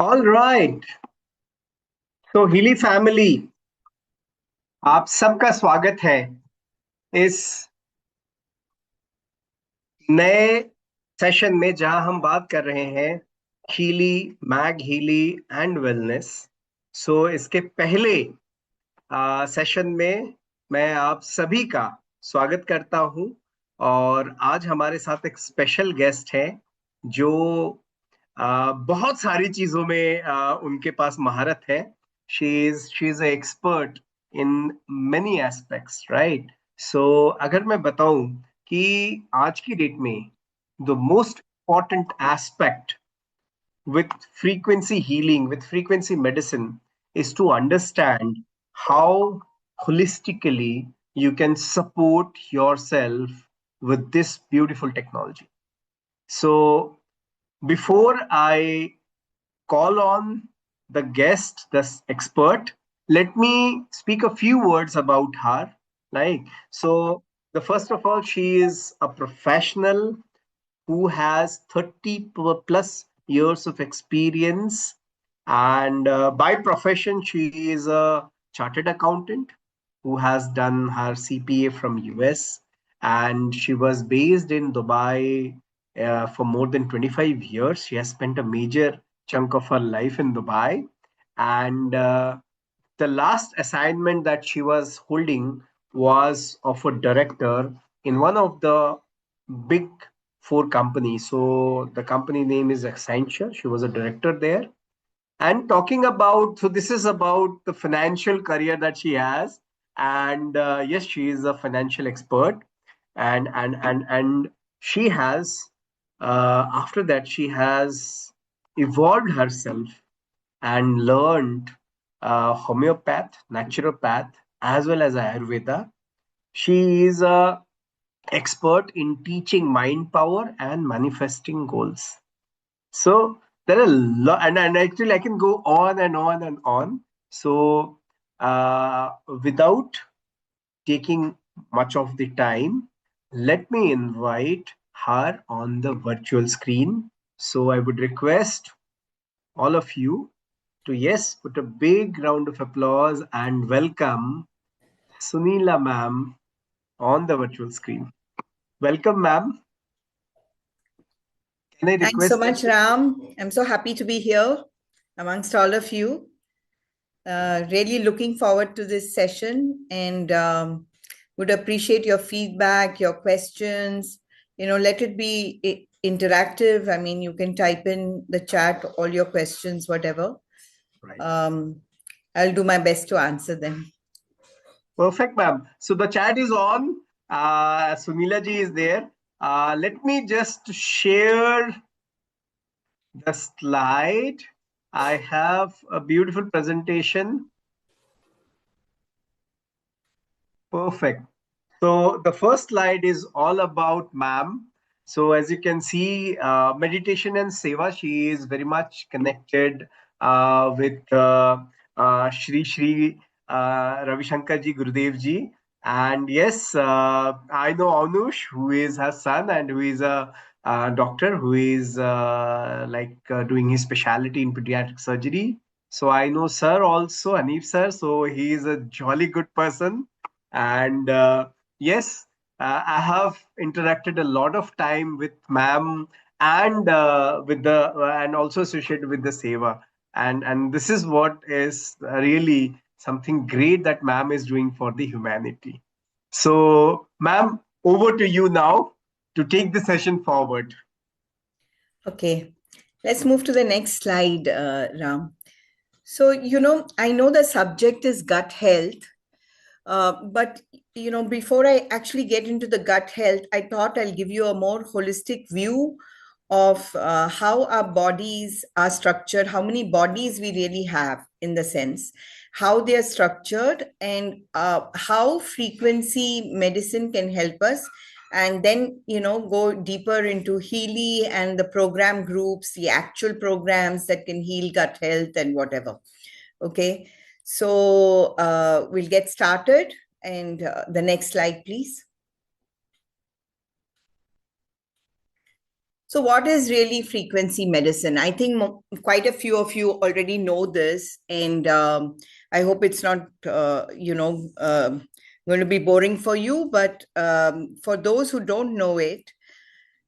All right. तो Healy family, आप सबका स्वागत है इस नए सेशन में जहां हम बात कर रहे हैं Healy, Mag Healy and wellness. So इसके पहले सेशन में मैं आप सभी का स्वागत करता हूं और आज हमारे साथ एक स्पेशल गेस्ट है जो बहुत सारी चीजों में उनके पास महारत है। She is expert in many aspects, right? So अगर मैं बताऊं कि आज की डेट में the most important aspect with frequency healing, with frequency medicine, is to understand how holistically you can support yourself with this beautiful technology. So, before I call on the guest, this expert, let me speak a few words about her. Like, so the first of all, she is a professional who has 30 plus years of experience, and by profession she is a chartered accountant who has done her CPA from US, and she was based in Dubai for more than 25 years. She has spent a major chunk of her life in Dubai, and the last assignment that she was holding was of a director in one of the big four companies. So the company name is Accenture. She was a director there. And talking about, so this is about the financial career that she has. And yes, she is a financial expert. And she has, after that, she has evolved herself and learned homeopath, naturopath, as well as Ayurveda. She is a expert in teaching mind power and manifesting goals. So there are a lot, and actually I can go on and on and on. So without taking much of the time, let me invite her on the virtual screen. So I would request all of you to, yes, put a big round of applause and welcome Sunila ma'am on the virtual screen. Welcome, ma'am. Can I Thanks so request? much, Ram. I'm so happy to be here amongst all of you. Really looking forward to this session and would appreciate your feedback, your questions. Let it be interactive. I mean, you can type in the chat all your questions, whatever. Right. I'll do my best to answer them. Perfect, ma'am. So the chat is on. Sunila ji is there. Let me just share the slide. I have a beautiful presentation. Perfect. So the first slide is all about ma'am. So as you can see, meditation and seva, she is very much connected with Shri Shri Ravi Shankar ji, Gurudev ji. And yes, I know Anush, who is her son and who is a doctor who is doing his specialty in pediatric surgery. So I know sir also, Hanif sir. So he is a jolly good person. And yes, I have interacted a lot of time with ma'am and with the and also associated with the seva. And this is what is really something great that ma'am is doing for the humanity. So, ma'am, over to you now to take the session forward. Okay, let's move to the next slide, Ram. So, I know the subject is gut health, but before I actually get into the gut health, I thought I'll give you a more holistic view of how our bodies are structured, how many bodies we really have in the sense, how they are structured, and how frequency medicine can help us. And then, go deeper into Healy and the program groups, the actual programs that can heal gut health and whatever. Okay. So we'll get started. And the next slide, please. So what is really frequency medicine? I think quite a few of you already know this, and I hope it's not, going to be boring for you. But for those who don't know it,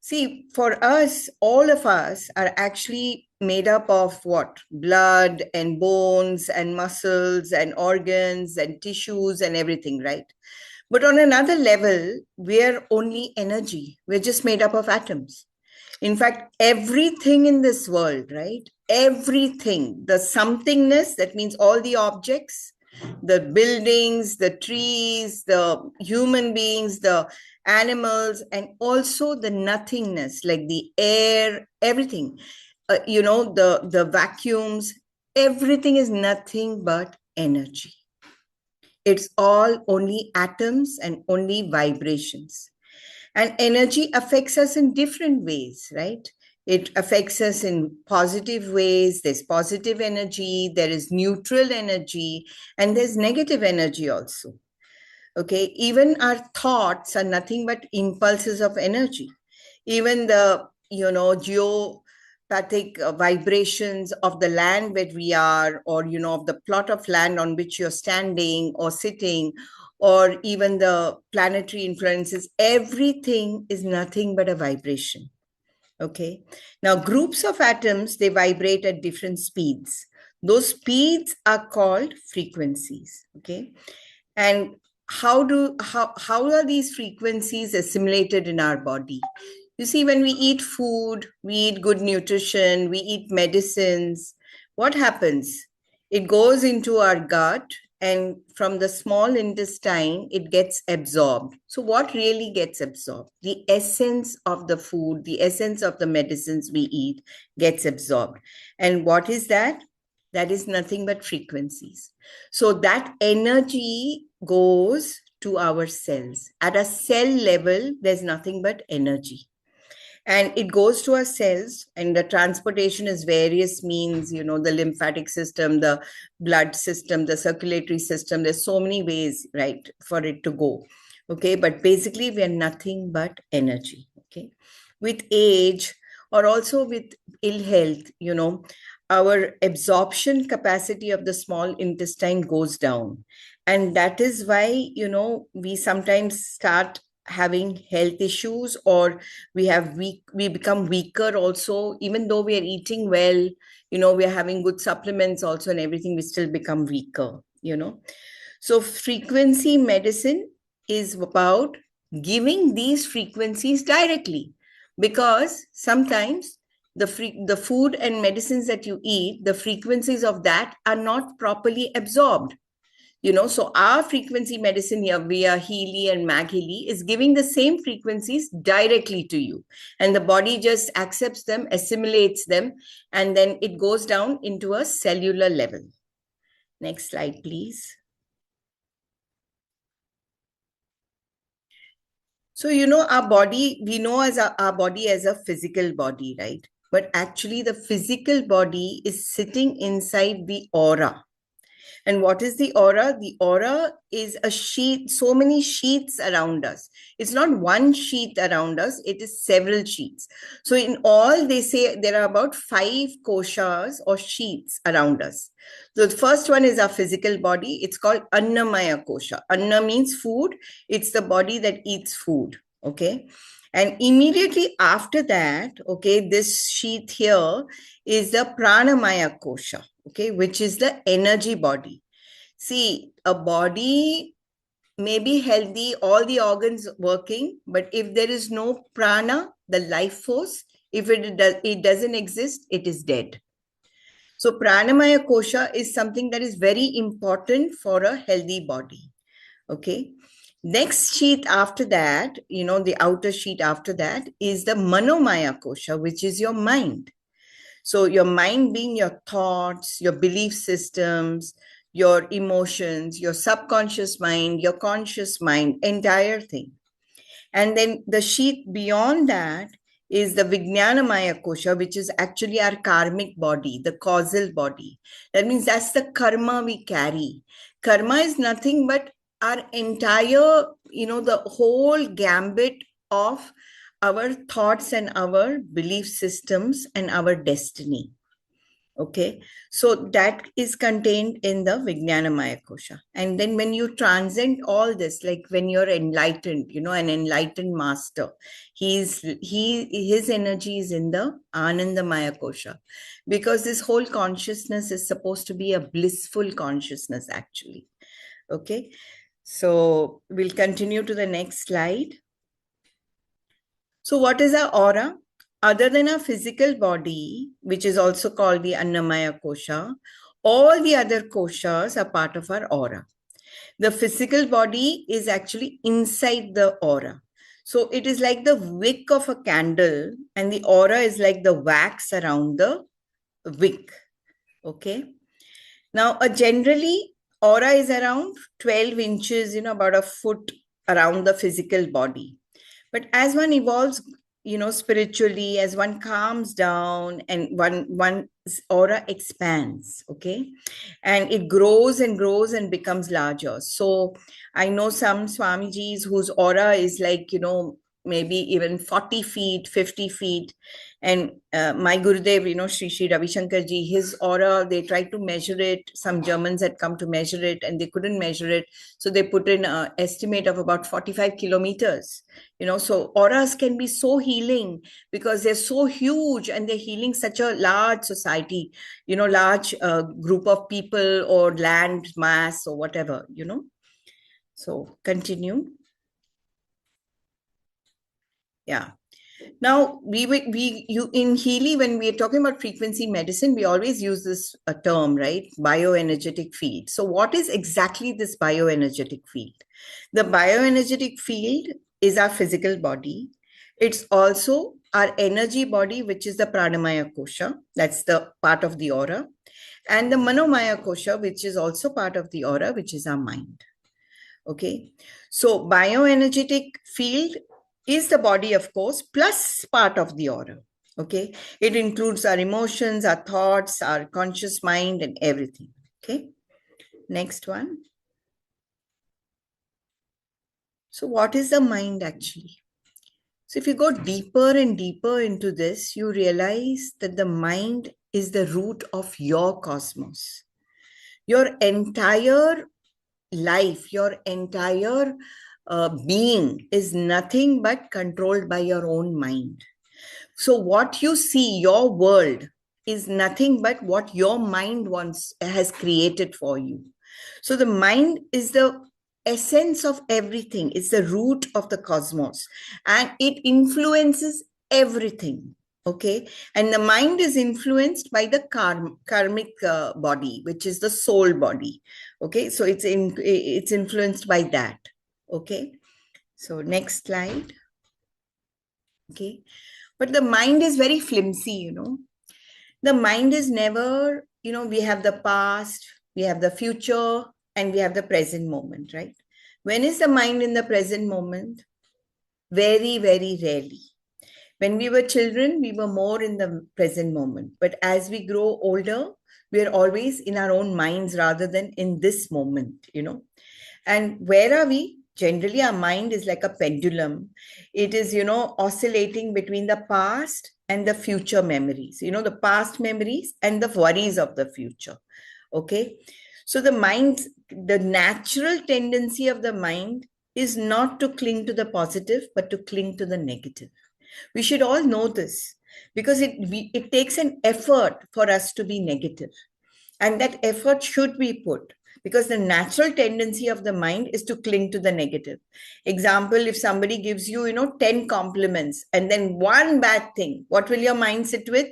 see, for us, all of us are actually made up of what? Blood and bones and muscles and organs and tissues and everything, right? But on another level, we're only energy. We're just made up of atoms. In fact, everything in this world, right? Everything, the somethingness, that means all the objects, the buildings, the trees, the human beings, the animals, and also the nothingness, like the air, everything, the vacuums, everything is nothing but energy. It's all only atoms and only vibrations. And energy affects us in different ways, right? It affects us in positive ways. There's positive energy, there is neutral energy, and there's negative energy also. Okay, even our thoughts are nothing but impulses of energy. Even the, geopathic vibrations of the land where we are, or, of the plot of land on which you're standing or sitting, or even the planetary influences, everything is nothing but a vibration. Okay. Now, groups of atoms, they vibrate at different speeds. Those speeds are called frequencies. Okay. And how are these frequencies assimilated in our body? You see, when we eat food, we eat good nutrition, we eat medicines, what happens? It goes into our gut, and from the small intestine, it gets absorbed. So what really gets absorbed? The essence of the food, the essence of the medicines we eat gets absorbed. And what is that? That is nothing but frequencies. So that energy goes to our cells. At a cell level, there's nothing but energy. And it goes to our cells, and the transportation is various means, the lymphatic system, the blood system, the circulatory system. There's so many ways, right, for it to go. Okay, but basically we are nothing but energy. Okay, with age or also with ill health, our absorption capacity of the small intestine goes down. And that is why, we sometimes start having health issues, or we become weaker also, even though we are eating well, we are having good supplements also and everything, we still become weaker. So frequency medicine is about giving these frequencies directly, because sometimes the food and medicines that you eat, the frequencies of that are not properly absorbed. So our frequency medicine here via Healy and MagHealy is giving the same frequencies directly to you. And the body just accepts them, assimilates them, and then it goes down into a cellular level. Next slide, please. So, our body, we know as our body as a physical body, right? But actually the physical body is sitting inside the aura. And what is the aura? The aura is a sheet, so many sheets around us. It's not one sheet around us, it is several sheets. So in all, they say there are about 5 koshas or sheets around us. So the first one is our physical body. It's called Annamaya kosha. Anna means food. It's the body that eats food. Okay. And immediately after that, okay, this sheet here is the Pranamaya kosha, okay, which is the energy body. See, a body may be healthy, all the organs working, but if there is no prana, the life force, if it doesn't exist, it is dead. So Pranamaya kosha is something that is very important for a healthy body. Okay. Next sheet after that, the outer sheet after that is the Manomaya kosha, which is your mind. So your mind being your thoughts, your belief systems, your emotions, your subconscious mind, your conscious mind, entire thing. And then the sheet beyond that is the Vijnanamaya kosha, which is actually our karmic body, the causal body. That means that's the karma we carry. Karma is nothing but our entire, the whole gambit of our thoughts and our belief systems and our destiny. Okay, so that is contained in the Vijnanamaya Kosha. And then when you transcend all this, like when you're enlightened, an enlightened master, his energy is in the Anandamaya Kosha, because this whole consciousness is supposed to be a blissful consciousness, actually. Okay, so we'll continue to the next slide. So what is our aura? Other than our physical body, which is also called the Annamaya Kosha, all the other koshas are part of our aura. The physical body is actually inside the aura. So it is like the wick of a candle, and the aura is like the wax around the wick. Okay. Now, generally, aura is around 12 inches, about a foot around the physical body. But as one evolves, spiritually, as one calms down and one's aura expands, okay? And it grows and grows and becomes larger. So I know some Swamijis whose aura is like, maybe even 40 feet, 50 feet. And my Gurudev, Sri Ravi Shankar ji, his aura, they tried to measure it. Some Germans had come to measure it and they couldn't measure it. So they put in an estimate of about 45 kilometers. So auras can be so healing because they're so huge and they're healing such a large society, large group of people or land mass or whatever, So continue. Yeah. Now, in Healy, when we are talking about frequency medicine, we always use this term, right? Bioenergetic field. So what is exactly this bioenergetic field? The bioenergetic field is our physical body. It's also our energy body, which is the Pranamaya Kosha. That's the part of the aura. And the Manomaya Kosha, which is also part of the aura, which is our mind. Okay. So bioenergetic field is the body, of course, plus part of the aura. Okay. It includes our emotions, our thoughts, our conscious mind, and everything. Okay. Next one. So what is the mind actually? So if you go deeper and deeper into this, you realize that the mind is the root of your cosmos. Your entire life, your entire being is nothing but controlled by your own mind. So what you see, your world, is nothing but what your mind has created for you. So the mind is the essence of everything. It's the root of the cosmos, and it influences everything. Okay, and the mind is influenced by the karmic body, which is the soul body. Okay, so it's influenced by that. Okay, so next slide. Okay, but the mind is very flimsy. The mind is never, we have the past, we have the future, and we have the present moment, right? When is the mind in the present moment? Very, very rarely. When we were children, we were more in the present moment. But as we grow older, we are always in our own minds rather than in this moment, And where are we? Generally, our mind is like a pendulum. It is, oscillating between the past and the future memories, the past memories and the worries of the future. Okay. So the natural tendency of the mind is not to cling to the positive, but to cling to the negative. We should all know this because it takes an effort for us to be negative. And that effort should be put because the natural tendency of the mind is to cling to the negative. Example, if somebody gives you, 10 compliments and then one bad thing, what will your mind sit with?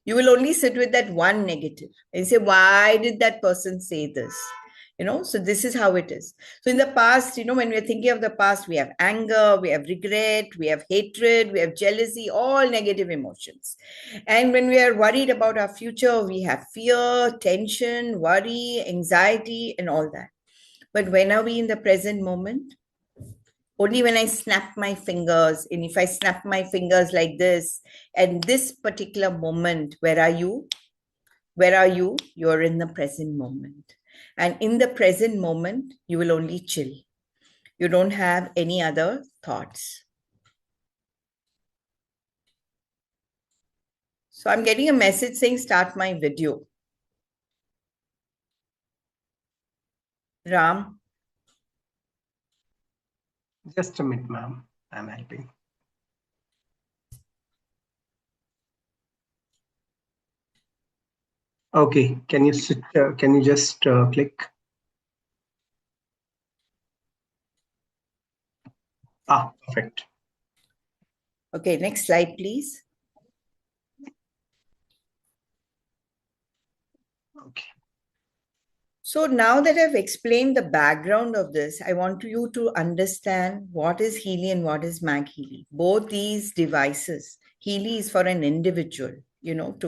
You will only sit with that one negative and say, why did that person say this? So this is how it is. So in the past, when we're thinking of the past, we have anger, we have regret, we have hatred, we have jealousy, all negative emotions. And when we are worried about our future, we have fear, tension, worry, anxiety, and all that. But when are we in the present moment? Only when I snap my fingers. And if I snap my fingers like this, and this particular moment, where are you? Where are you? You're in the present moment. And in the present moment, you will only chill. You don't have any other thoughts. So I'm getting a message saying start my video. Ram. Just a minute, ma'am. I'm helping. Okay, can you just click? Perfect. Okay, next slide, please. Okay. So now that I've explained the background of this, I want you to understand what is Healy and what is MagHealy. Both these devices, Healy is for an individual,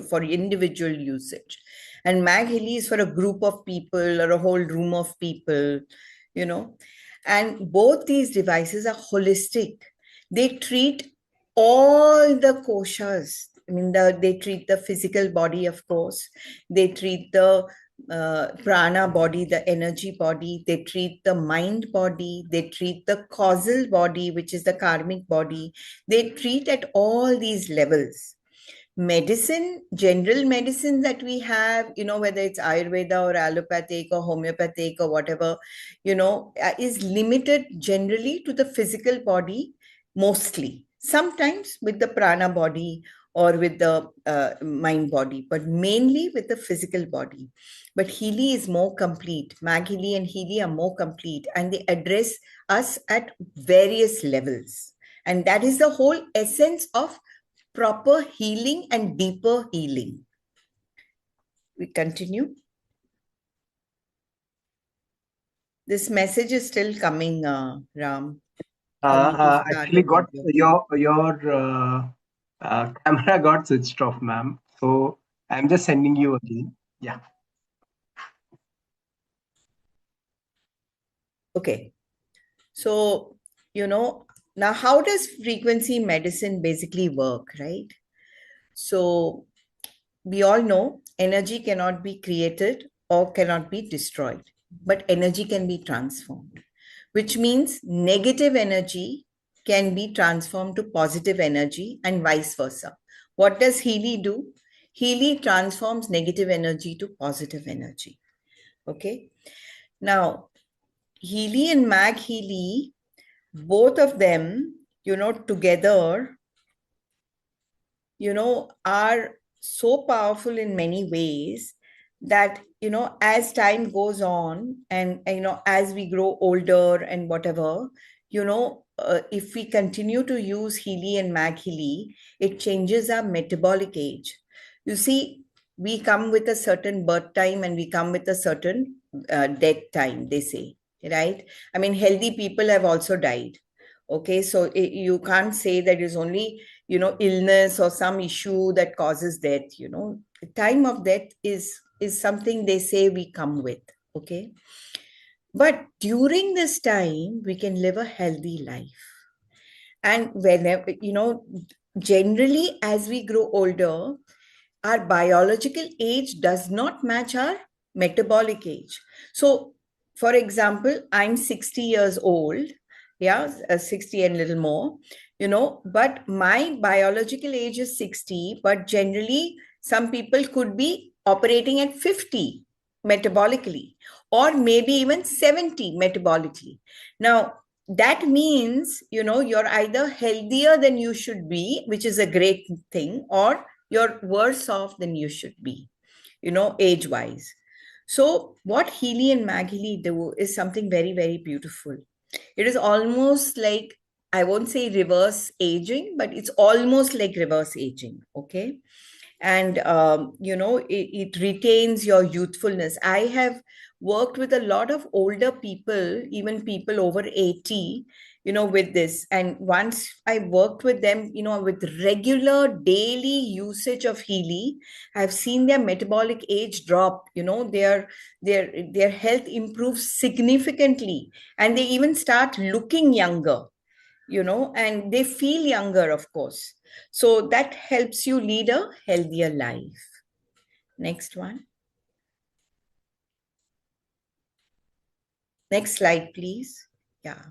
for individual usage. And MagHealy is for a group of people or a whole room of people, you know. And both these devices are holistic. They treat all the koshas. I mean, they treat the physical body, of course. They treat the prana body, the energy body. They treat the mind body. They treat the causal body, which is the karmic body. They treat at all these levels. Medicine, general medicine that we have, whether it's Ayurveda or allopathic or homeopathic or whatever, is limited generally to the physical body, mostly. Sometimes with the prana body or with the mind body, but mainly with the physical body. But Healy is more complete. MagHealy and Healy are more complete, and they address us at various levels. And that is the whole essence of proper healing and deeper healing. We continue. This message is still coming, Ram. Actually, got your camera got switched off, ma'am. So I'm just sending you again. Yeah. Okay. So, now how does frequency medicine basically work, right? So we all know energy cannot be created or cannot be destroyed, but energy can be transformed, which means negative energy can be transformed to positive energy and vice versa. What does Healy do? Healy transforms negative energy to positive energy. Okay. Now, Healy and MagHealy, both of them, together, are so powerful in many ways that, as time goes on and, as we grow older and whatever, if we continue to use Healy and MagHealy, it changes our metabolic age. You see, we come with a certain birth time and we come with a certain death time, they say, right? I mean, healthy people have also died. Okay, so you can't say that it's only illness or some issue that causes death. The time of death is something they say we come with. Okay, but during this time we can live a healthy life. And whenever, generally as we grow older, our biological age does not match our metabolic age. So for example, I'm 60 years old. Yeah, 60 and a little more, but my biological age is 60, but generally some people could be operating at 50 metabolically, or maybe even 70 metabolically. Now that means, you're either healthier than you should be, which is a great thing, or you're worse off than you should be, age wise. So what Healy and MagHealy do is something very, very beautiful. It is almost like, I won't say reverse aging, but it's almost like reverse aging. Okay. And, it retains your youthfulness. I have worked with a lot of older people, even people over 80, with this. And once I worked with them, with regular daily usage of Healy, I've seen their metabolic age drop, their health improves significantly, and they even start looking younger, and they feel younger, of course. So that helps you lead a healthier life. Next one. Next slide, please. Yeah.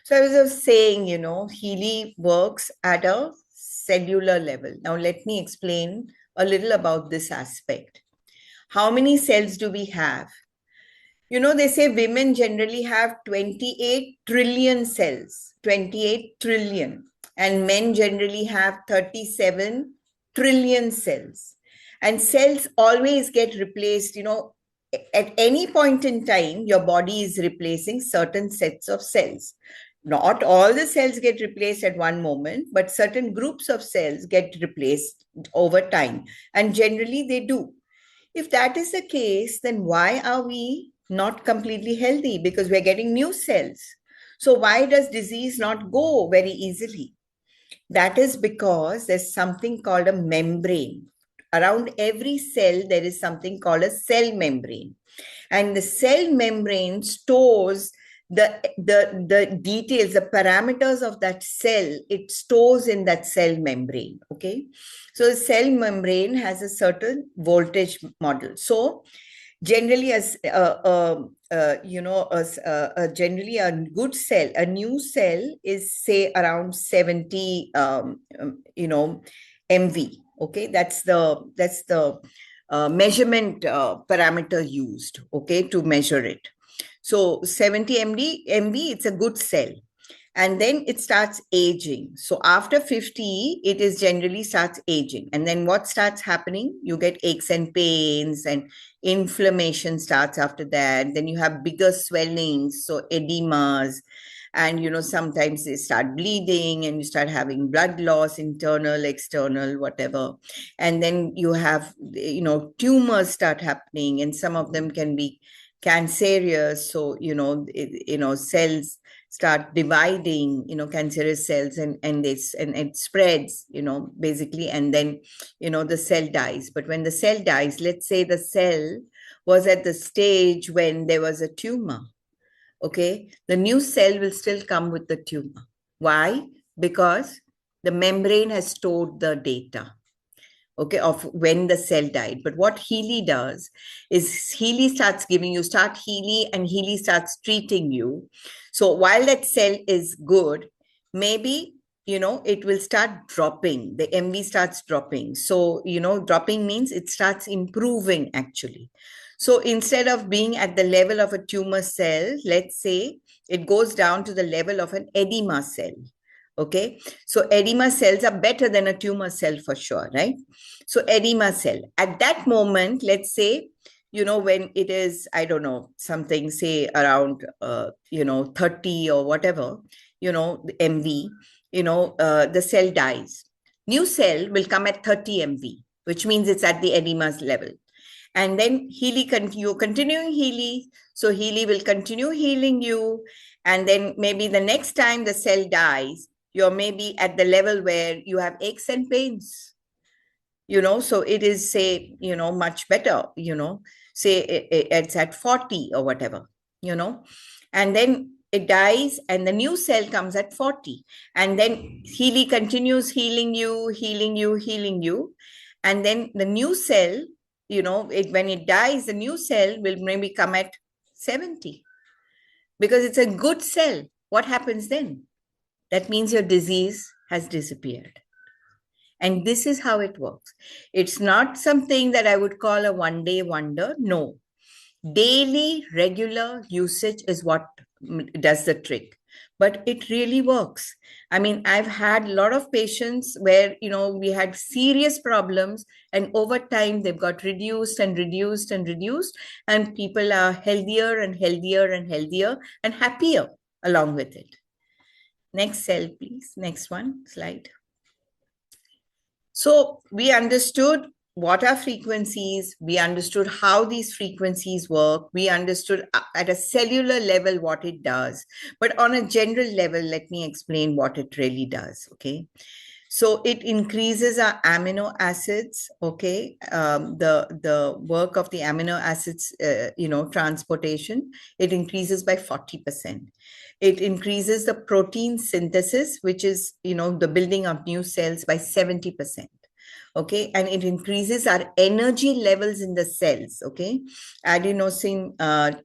So I was just saying, Healy works at a cellular level. Now, let me explain a little about this aspect. How many cells do we have? You know, they say women generally have 28 trillion cells, 28 trillion, and men generally have 37 trillion cells. And cells always get replaced, you know, at any point in time, your body is replacing certain sets of cells. Not all the cells get replaced at one moment, but certain groups of cells get replaced over time. And generally they do. If that is the case, then why are we not completely healthy? Because we're getting new cells. So why does disease not go very easily? That is because there's something called a membrane. Around every cell, there is something called a cell membrane. And the cell membrane stores the details, the parameters of that cell, it stores in that cell membrane. Okay. So the cell membrane has a certain voltage model. So generally, as generally a good cell, a new cell is say around 70 MV. Okay, that's the measurement parameter used, okay, to measure it. So 70 MV, it's a good cell. And then it starts aging. So after 50, it is generally starts aging. And then what starts happening? You get aches and pains, and inflammation starts after that. Then you have bigger swellings, so edemas. And, you know, sometimes they start bleeding and you start having blood loss, internal, external, whatever. And then you have, you know, tumors start happening, and some of them can be cancerous. So, cells start dividing, cancerous cells, and it spreads, basically, and then, the cell dies. But when the cell dies, let's say the cell was at the stage when there was a tumor, okay, the new cell will still come with the tumor. Why? Because the membrane has stored the data, okay, of when the cell died. But what Healy does is Healy starts giving you, start Healy, and Healy starts treating you. So while that cell is good, maybe, it will start dropping. The MV starts dropping. So, dropping means it starts improving actually. So instead of being at the level of a tumor cell, let's say it goes down to the level of an edema cell. Okay, so edema cells are better than a tumor cell for sure, right? So edema cell, at that moment, let's say, when it is, I don't know, something, say around, 30 or whatever, MV, the cell dies. New cell will come at 30 MV, which means it's at the edema's level. And then Healy, you're continuing Healy. So Healy will continue healing you. And then maybe the next time the cell dies, you're maybe at the level where you have aches and pains, so it is, say, much better, say it's at 40 or whatever, and then it dies and the new cell comes at 40. And then Healy continues healing you. And then the new cell, when it dies, the new cell will maybe come at 70 because it's a good cell. What happens then? That means your disease has disappeared. And this is how it works. It's not something that I would call a one-day wonder. No. Daily, regular usage is what does the trick. But it really works. I mean, I've had a lot of patients where, we had serious problems, and over time they've got reduced, and people are healthier and healthier and healthier and happier along with it. Next cell, please. Next one, slide. So we understood what are frequencies. We understood how these frequencies work. We understood at a cellular level what it does. But on a general level, let me explain what it really does, okay? So it increases our amino acids, okay? The work of the amino acids, transportation, it increases by 40%. It increases the protein synthesis, which is, the building of new cells, by 70%. Okay, and it increases our energy levels in the cells. Okay, adenosine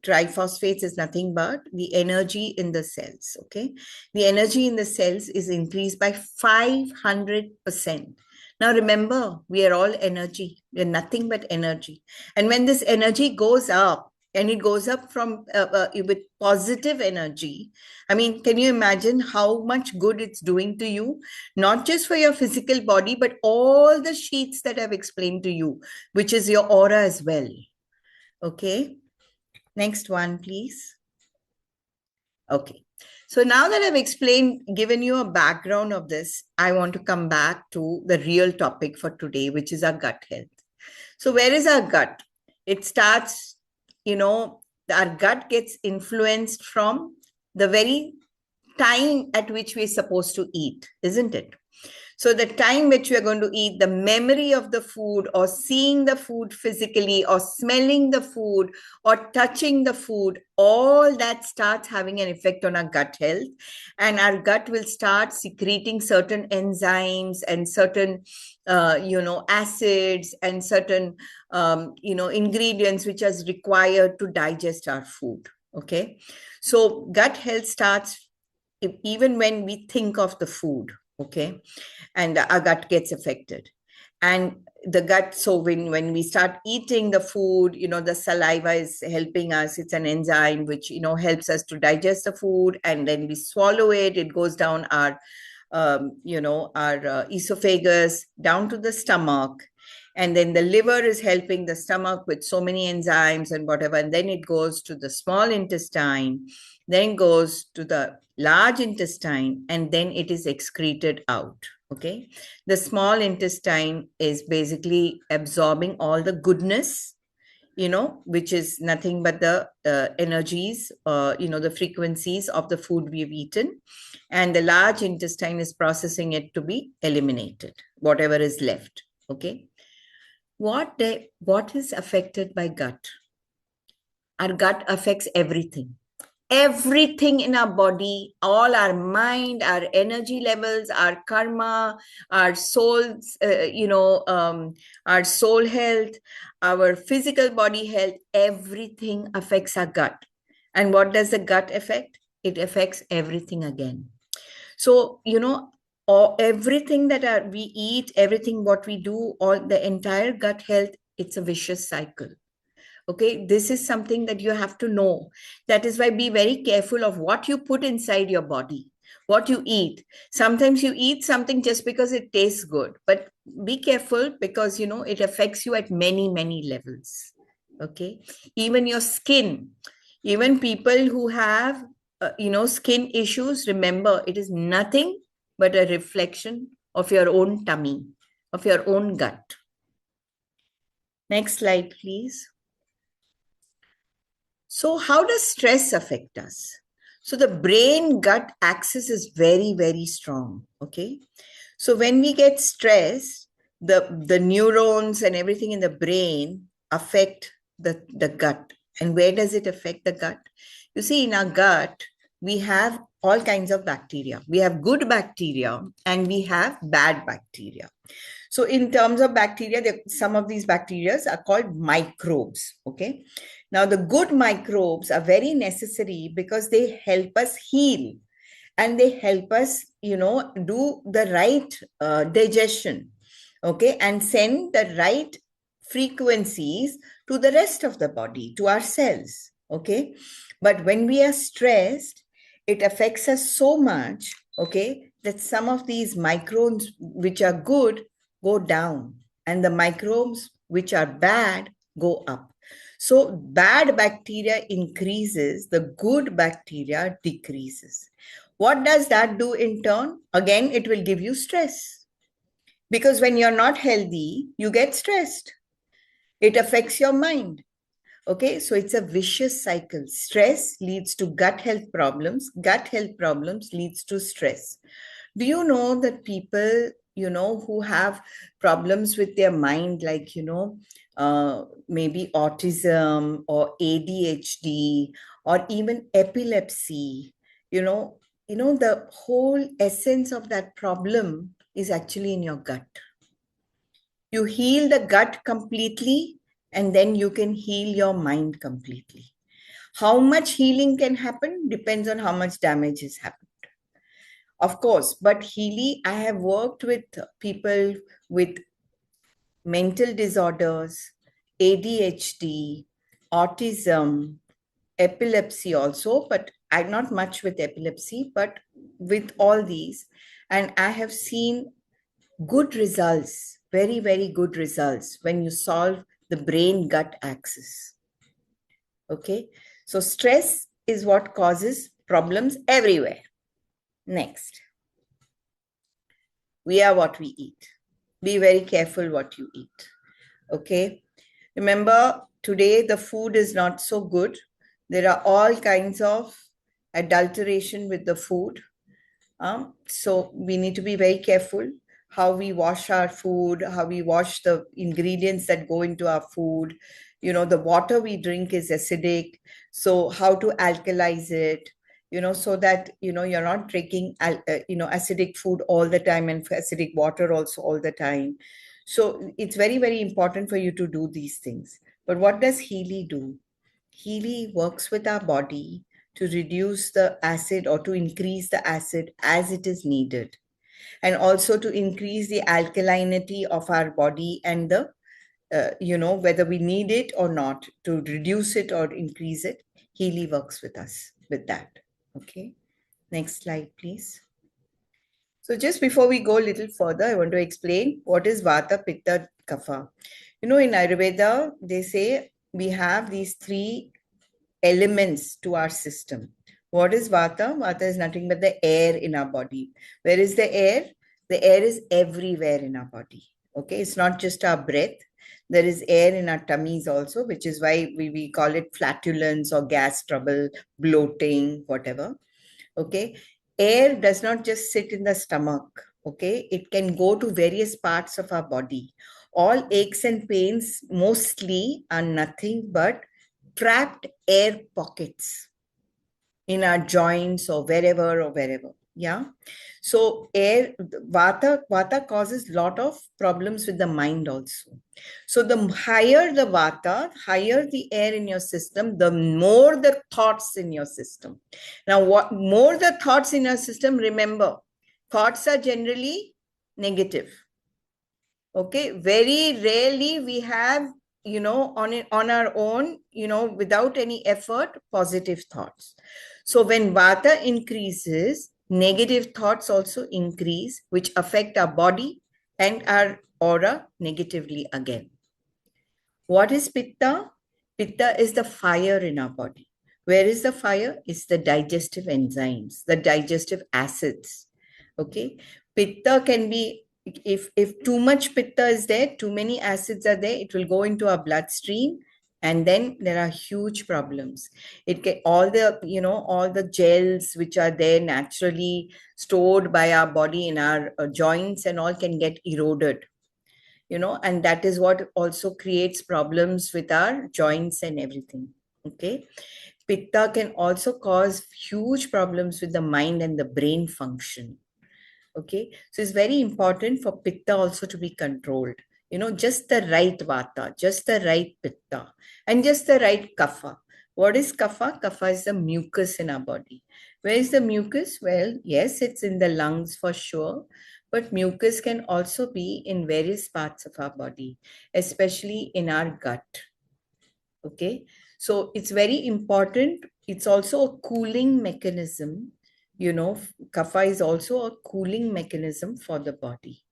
triphosphates is nothing but the energy in the cells. Okay, the energy in the cells is increased by 500%. Now remember, we are all energy. We are nothing but energy. And when this energy goes up, and it goes up from with positive energy, I mean, can you imagine how much good it's doing to you? Not just for your physical body, but all the sheets that I've explained to you, which is your aura as well. Okay. Next one, please. Okay. So now that I've explained, given you a background of this, I want to come back to the real topic for today, which is our gut health. So where is our gut? It starts, our gut gets influenced from the very time at which we're supposed to eat, isn't it? So the time which we are going to eat, the memory of the food, or seeing the food physically, or smelling the food, or touching the food, all that starts having an effect on our gut health. And our gut will start secreting certain enzymes and certain, acids and certain, ingredients which is required to digest our food. Okay. So gut health starts even when we think of the food. Okay, and our gut gets affected. And the gut, so when we start eating the food, the saliva is helping us. It's an enzyme which helps us to digest the food, and then we swallow it. It goes down our esophagus down to the stomach, and then the liver is helping the stomach with so many enzymes and whatever, and then it goes to the small intestine, then goes to the large intestine, and then it is excreted out. Okay, the small intestine is basically absorbing all the goodness, which is nothing but the energies, the frequencies of the food we've eaten. And the large intestine is processing it to be eliminated, whatever is left. Okay, what is affected by gut? Our gut affects everything. Everything in our body, all our mind, our energy levels, our karma, our souls, our soul health, our physical body health, everything affects our gut. And what does the gut affect? It affects everything again. So, everything that we eat, everything what we do, all the entire gut health, it's a vicious cycle. Okay, this is something that you have to know. That is why be very careful of what you put inside your body, what you eat. Sometimes you eat something just because it tastes good, but be careful because, it affects you at many, many levels. Okay, even your skin, even people who have, skin issues, remember, it is nothing but a reflection of your own tummy, of your own gut. Next slide, please. So how does stress affect us? So the brain-gut axis is very, very strong, okay? So when we get stressed, the neurons and everything in the brain affect the gut. And where does it affect the gut? You see, in our gut, we have all kinds of bacteria. We have good bacteria and we have bad bacteria. So in terms of bacteria, some of these bacteria are called microbes, okay? Now, the good microbes are very necessary because they help us heal and they help us, do the right digestion, okay? And send the right frequencies to the rest of the body, to our cells, okay? But when we are stressed, it affects us so much, okay, that some of these microbes which are good go down and the microbes which are bad go up. So bad bacteria increases, the good bacteria decreases. What does that do in turn? Again, it will give you stress. Because when you're not healthy, you get stressed. It affects your mind. Okay, so it's a vicious cycle. Stress leads to gut health problems. Gut health problems leads to stress. Do you know that people, who have problems with their mind, like, maybe autism or ADHD or even epilepsy, the whole essence of that problem is actually in your gut. You heal the gut completely, and then you can heal your mind completely. How much healing can happen depends on how much damage has happened. Of course, but Healy, I have worked with people with mental disorders, ADHD, autism, epilepsy also, but I'm not much with epilepsy, but with all these. And I have seen good results, very, very good results when you solve the brain gut axis. Okay. So stress is what causes problems everywhere. Next. We are what we eat. Be very careful what you eat. Okay. Remember, today the food is not so good. There are all kinds of adulteration with the food. So we need to be very careful how we wash our food, how we wash the ingredients that go into our food. You know, the water we drink is acidic. So how to alkalize it, so that, you're not drinking, acidic food all the time and acidic water also all the time. So it's very, very important for you to do these things. But what does Healy do? Healy works with our body to reduce the acid or to increase the acid as it is needed, and also to increase the alkalinity of our body and the, whether we need it or not, to reduce it or increase it. Healy works with us with that. Okay. Next slide, please. So just before we go a little further, I want to explain what is Vata, Pitta, Kapha. In Ayurveda, they say we have these three elements to our system. What is Vata? Vata is nothing but the air in our body. Where is the air? The air is everywhere in our body. Okay, it's not just our breath. There is air in our tummies also, which is why we call it flatulence or gas trouble, bloating, whatever. Okay, air does not just sit in the stomach. Okay, it can go to various parts of our body. All aches and pains mostly are nothing but trapped air pockets in our joints or wherever. Yeah. So vata causes a lot of problems with the mind also. So the higher the vata, higher the air in your system, the more the thoughts in your system. Now, what more the thoughts in your system, remember, thoughts are generally negative. Okay, very rarely we have, on our own, without any effort, positive thoughts. So when vata increases, negative thoughts also increase, which affect our body and our aura negatively again. What is pitta? Pitta is the fire in our body. Where is the fire? It's the digestive enzymes, the digestive acids. Okay, pitta can be, if too much pitta is there, too many acids are there, it will go into our bloodstream, and then there are huge problems. It can all the gels which are there naturally stored by our body in our joints and all can get eroded, and that is what also creates problems with our joints and everything. Okay, pitta can also cause huge problems with the mind and the brain function. Okay, so it's very important for pitta also to be controlled. Just the right vata, just the right pitta, and just the right kapha. What is kapha? Kapha is the mucus in our body. Where is the mucus? Well, yes, it's in the lungs for sure, but mucus can also be in various parts of our body, especially in our gut. Okay, so it's very important. It's also a cooling mechanism. Kapha is also a cooling mechanism for the body.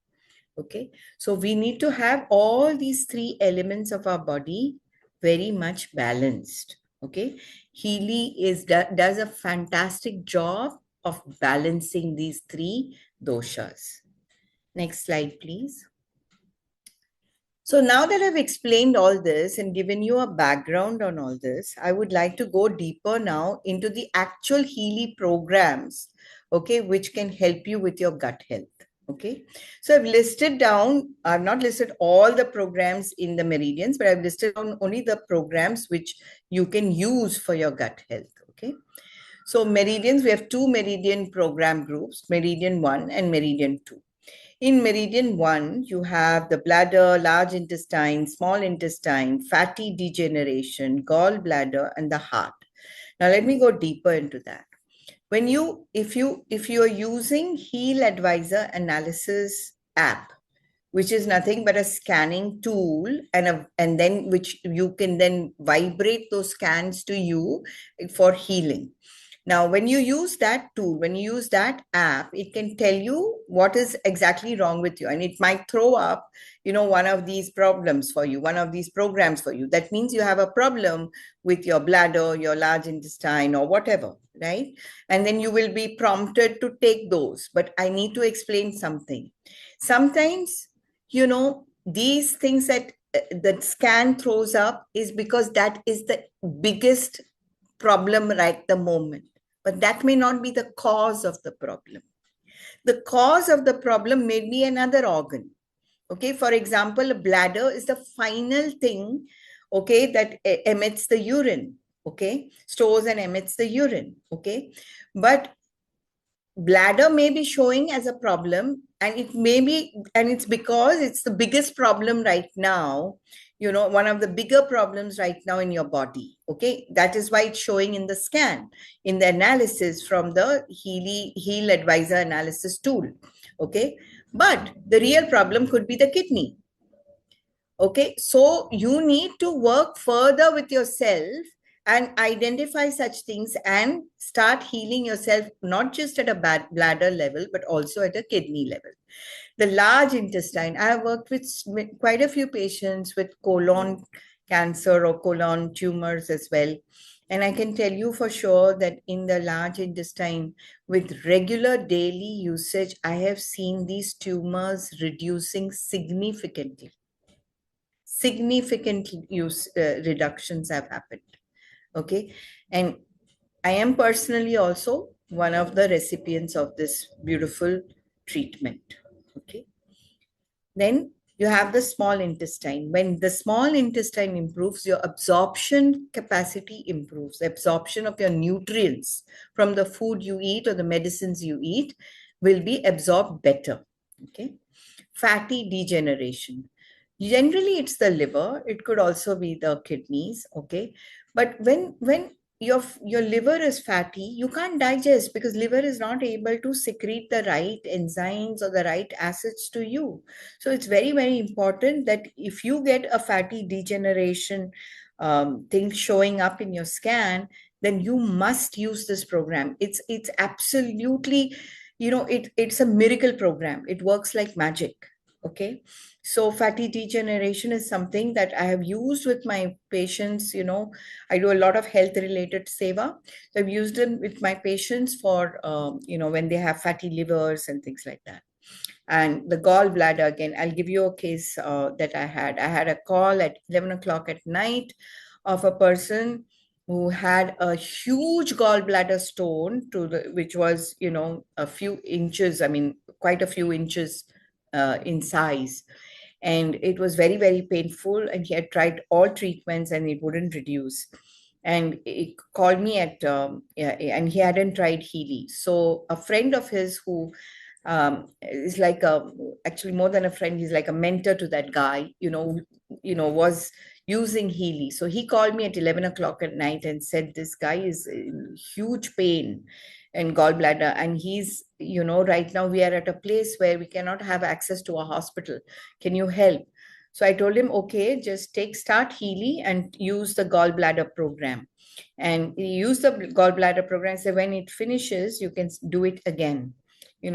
Okay, so we need to have all these three elements of our body very much balanced. Okay, Healy does a fantastic job of balancing these three doshas. Next slide, please. So now that I've explained all this and given you a background on all this, I would like to go deeper now into the actual Healy programs, okay, which can help you with your gut health. Okay, so I've listed down, I've not listed all the programs in the Meridians, but I've listed down only the programs which you can use for your gut health. Okay, so Meridians, we have two Meridian program groups, Meridian 1 and Meridian 2. In Meridian 1, you have the bladder, large intestine, small intestine, fatty degeneration, gallbladder, and the heart. Now, let me go deeper into that. If you are using Heal Advisor Analysis app, which is nothing but a scanning tool, and then which you can then vibrate those scans to you for healing. Now, when you use that tool, when you use that app, it can tell you what is exactly wrong with you. And it might throw up, one of these problems for you, one of these programs for you. That means you have a problem with your bladder, your large intestine, or whatever, right? And then you will be prompted to take those. But I need to explain something. Sometimes, these things that the scan throws up is because that is the biggest problem right the moment. But that may not be the cause of the problem. The cause of the problem may be another organ. Okay, for example, a bladder is the final thing, okay, that emits the urine, okay, stores and emits the urine, okay. But bladder may be showing as a problem, and it's because it's the biggest problem right now, one of the bigger problems right now in your body. Okay, that is why it's showing in the scan, in the analysis from the Heal Advisor analysis tool. Okay, but the real problem could be the kidney. Okay, so you need to work further with yourself and identify such things and start healing yourself, not just at a bladder level, but also at a kidney level. The large intestine, I have worked with quite a few patients with colon cancer or colon tumors as well. And I can tell you for sure that in the large intestine, with regular daily usage, I have seen these tumors reducing significantly. Significant reductions have happened. Okay, and I am personally also one of the recipients of this beautiful treatment. Okay, then you have the small intestine. When the small intestine improves, your absorption capacity improves. Absorption of your nutrients from the food you eat or the medicines you eat will be absorbed better. Okay, fatty degeneration. Generally, it's the liver. It could also be the kidneys. Okay, but when your liver is fatty, you can't digest because liver is not able to secrete the right enzymes or the right acids to you. So it's very, very important that if you get a fatty degeneration thing showing up in your scan, then you must use this program. It's absolutely, it's a miracle program. It works like magic. Okay, so fatty degeneration is something that I have used with my patients. I do a lot of health related seva. So I've used them with my patients for, when they have fatty livers and things like that. And the gallbladder, again, I'll give you a case that I had. I had a call at 11 o'clock at night of a person who had a huge gallbladder stone which was, a few inches, quite a few inches in size. And it was very, very painful. And he had tried all treatments and it wouldn't reduce. And he called me and he hadn't tried Healy. So a friend of his who is like actually more than a friend, he's like a mentor to that guy, was using Healy. So he called me at 11 o'clock at night and said, this guy is in huge pain and gallbladder, and he's, right now we are at a place where we cannot have access to a hospital. Can you help? So I told him, okay, just start Healy and use the gallbladder program. And he used the gallbladder program. So when it finishes, you can do it again.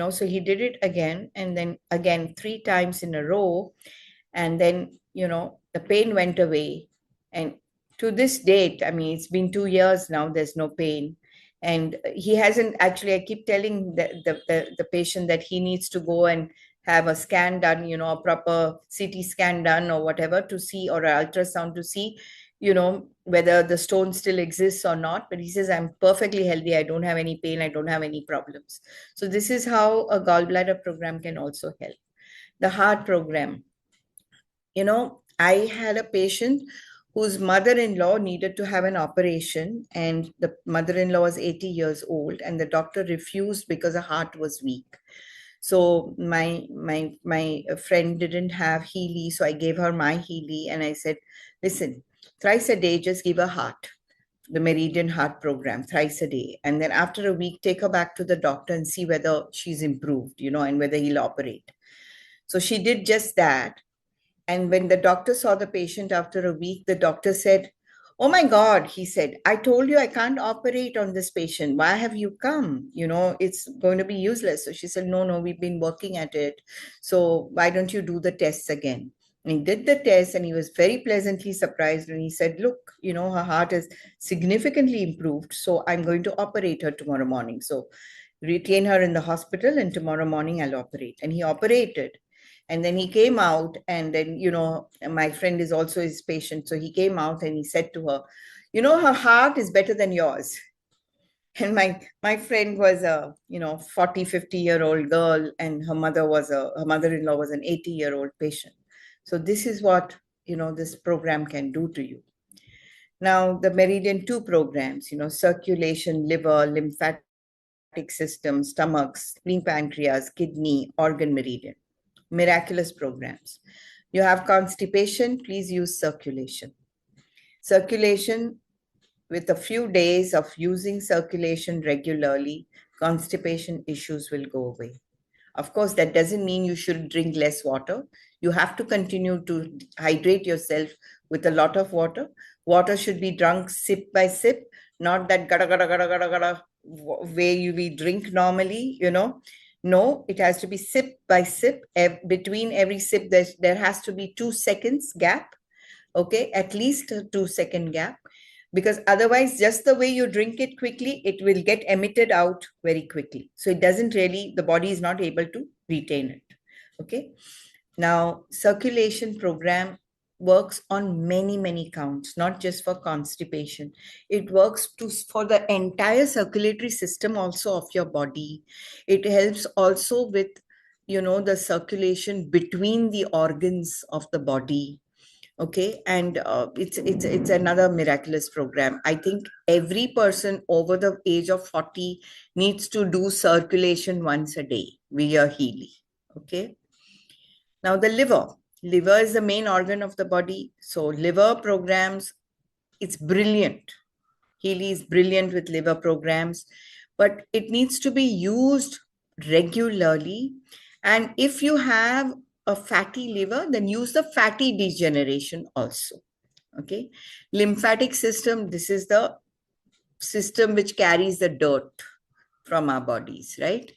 So he did it again, and then again 3 times in a row. And then, the pain went away. And to this date, it's been 2 years now, there's no pain. And he hasn't actually, I keep telling the patient that he needs to go and have a scan done, a proper CT scan done or whatever to see, or an ultrasound to see, whether the stone still exists or not. But he says, I'm perfectly healthy. I don't have any pain. I don't have any problems. So this is how a gallbladder program can also help. The heart program. I had a patient whose mother-in-law needed to have an operation, and the mother-in-law was 80 years old, and the doctor refused because her heart was weak. So my friend didn't have Healy, so I gave her my Healy, and I said, listen, thrice a day, just give her heart, the Meridian heart program, thrice a day. And then after a week, take her back to the doctor and see whether she's improved, and whether he'll operate. So she did just that. And when the doctor saw the patient after a week, the doctor said, oh my God, he said, I told you I can't operate on this patient. Why have you come? It's going to be useless. So she said, no, we've been working at it. So why don't you do the tests again? And he did the test, and he was very pleasantly surprised. And he said, look, her heart has significantly improved. So I'm going to operate her tomorrow morning. So retain her in the hospital, and tomorrow morning I'll operate. And he operated. And then he came out, and then, my friend is also his patient. So he came out and he said to her, her heart is better than yours. And my friend was a 40-50-year-old girl, and her mother-in-law was an 80-year-old patient. So this is what this program can do to you. Now the Meridian 2 programs, circulation, liver, lymphatic system, stomach, spleen, pancreas, kidney, organ meridian. Miraculous programs. You have constipation, please use circulation. Circulation, with a few days of using circulation regularly, constipation issues will go away. Of course, that doesn't mean you should drink less water. You have to continue to hydrate yourself with a lot of water. Water should be drunk sip by sip, not that gada gada gada gada gada way we drink normally, No, it has to be sip by sip. Between every sip, there has to be 2 seconds gap. Okay, at least a 2-second gap. Because otherwise, just the way you drink it quickly, it will get emitted out very quickly. So it doesn't really, the body is not able to retain it. Okay. Now, circulation program works on many counts, not just for constipation. It works for the entire circulatory system also of your body. It helps also with, the circulation between the organs of the body. Okay, and it's another miraculous program. I think every person over the age of 40 needs to do circulation once a day via Healy. Okay. Now the liver is the main organ of the body. So liver programs, it's brilliant. Healy is brilliant with liver programs, but it needs to be used regularly. And if you have a fatty liver, then use the fatty degeneration also. Okay. Lymphatic system, this is the system which carries the dirt from our bodies, right?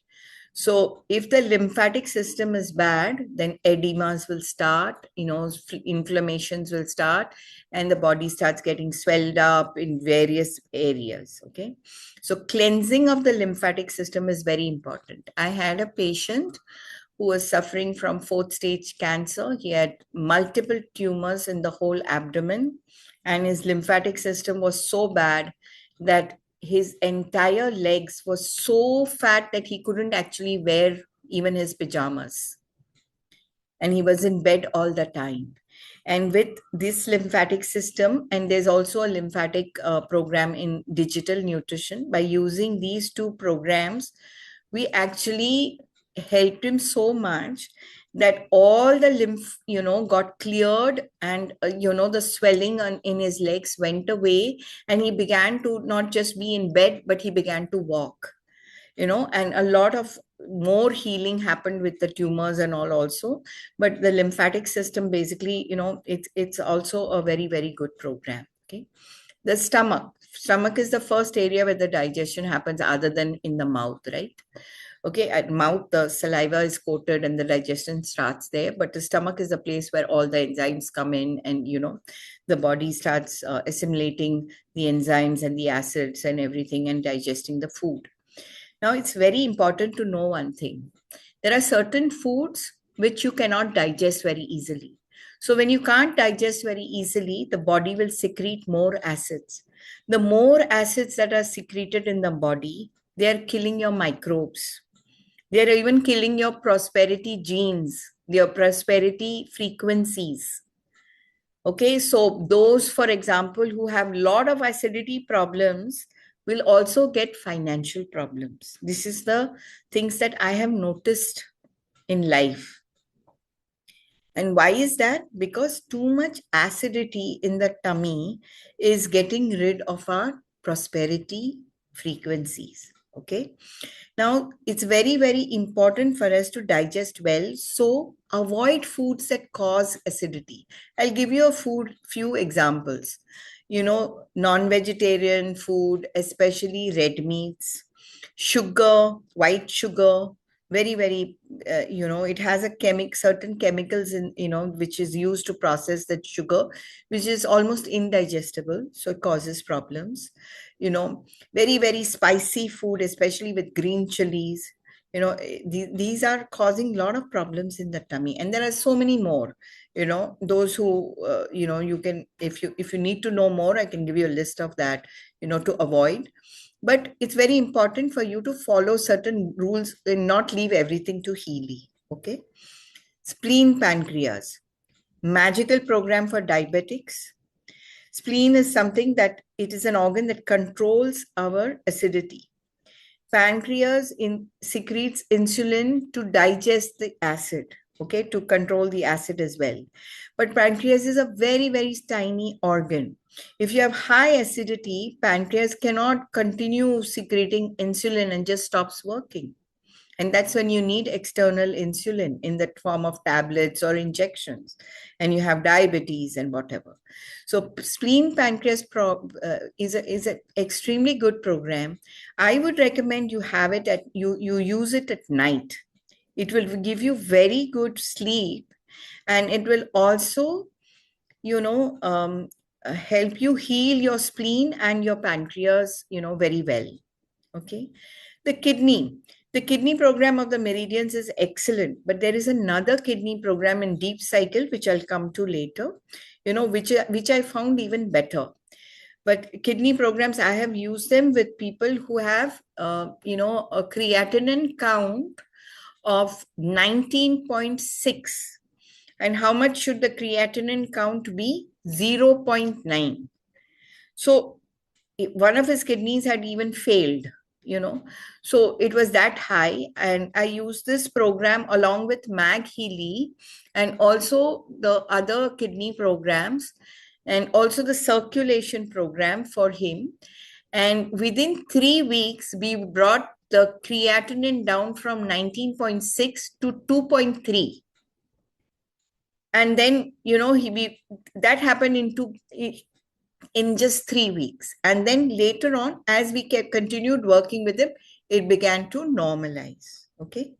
So if the lymphatic system is bad, then edemas will start, inflammations will start, and the body starts getting swelled up in various areas. Okay. So cleansing of the lymphatic system is very important. I had a patient who was suffering from 4th stage cancer. He had multiple tumors in the whole abdomen, and his lymphatic system was so bad that his entire legs were so fat that he couldn't actually wear even his pajamas. And he was in bed all the time. And with this lymphatic system, and there's also a lymphatic program in digital nutrition, by using these 2 programs, we actually helped him so much that all the lymph, got cleared, and, the swelling in his legs went away, and he began to not just be in bed, but he began to walk, and a lot of more healing happened with the tumors and all also. But the lymphatic system, basically, it's also a very, very good program. Okay. The stomach is the first area where the digestion happens, other than in the mouth, right? Okay, at mouth, the saliva is coated and the digestion starts there. But the stomach is the place where all the enzymes come in, and, the body starts assimilating the enzymes and the acids and everything, and digesting the food. Now, it's very important to know one thing. There are certain foods which you cannot digest very easily. So when you can't digest very easily, the body will secrete more acids. The more acids that are secreted in the body, they are killing your microbes. They are even killing your prosperity genes, your prosperity frequencies. Okay, so those, for example, who have a lot of acidity problems will also get financial problems. This is the things that I have noticed in life. And why is that? Because too much acidity in the tummy is getting rid of our prosperity frequencies. Okay. Now, it's very, very important for us to digest well. So avoid foods that cause acidity. I'll give you few examples. Non-vegetarian food, especially red meats, sugar, white sugar, very, very, it has certain chemicals in, which is used to process that sugar, which is almost indigestible. So it causes problems. Very, very spicy food, especially with green chilies. These are causing a lot of problems in the tummy, and there are so many more. Those who you can, if you need to know more, I can give you a list of that, to avoid. But it's very important for you to follow certain rules and not leave everything to Healy. Okay. Spleen, pancreas, magical program for diabetics. Spleen is something that it is an organ that controls our acidity. Pancreas secretes insulin to digest the acid, okay, to control the acid as well. But pancreas is a very, very tiny organ. If you have high acidity, pancreas cannot continue secreting insulin and just stops working. And that's when you need external insulin in the form of tablets or injections, and you have diabetes and whatever. So spleen pancreas is an extremely good program. I would recommend you have it you use it at night. It will give you very good sleep, and it will also, help you heal your spleen and your pancreas, very well. Okay. The kidney program of the Meridians is excellent, but there is another kidney program in Deep Cycle, which I'll come to later, which I found even better. But kidney programs, I have used them with people who have, a creatinine count of 19.6. And how much should the creatinine count be? 0.9. So one of his kidneys had even failed. So it was that high, and I used this program along with MagHealy and also the other kidney programs and also the circulation program for him. And within 3 weeks, we brought the creatinine down from 19.6 to 2.3. And then, that happened in just 3 weeks. And then later on, as we continued working with him, it began to normalize. Okay.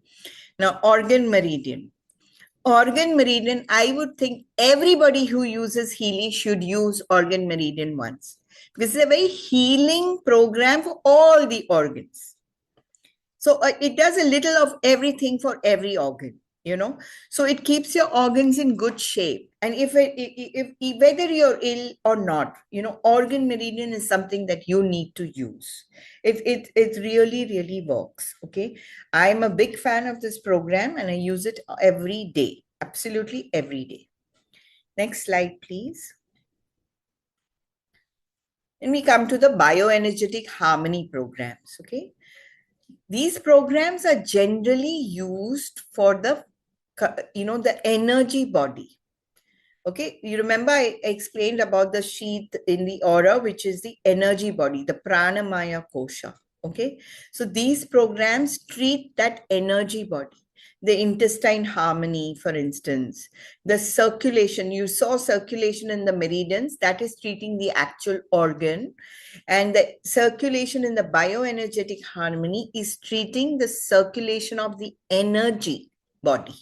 Now, organ meridian. Organ meridian, I would think everybody who uses Healy should use organ meridian once. This is a very healing program for all the organs. So it does a little of everything for every organ. So it keeps your organs in good shape. And if whether you're ill or not, organ meridian is something that you need to use. It really, really works. Okay. I'm a big fan of this program and I use it every day, absolutely every day. Next slide, please. And we come to the bioenergetic harmony programs. Okay. These programs are generally used for the energy body. Okay, you remember I explained about the sheath in the aura, which is the energy body, the pranamaya kosha. Okay, so these programs treat that energy body, the intestine harmony, for instance, the circulation. You saw circulation in the meridians, that is treating the actual organ, and the circulation in the bioenergetic harmony is treating the circulation of the energy body.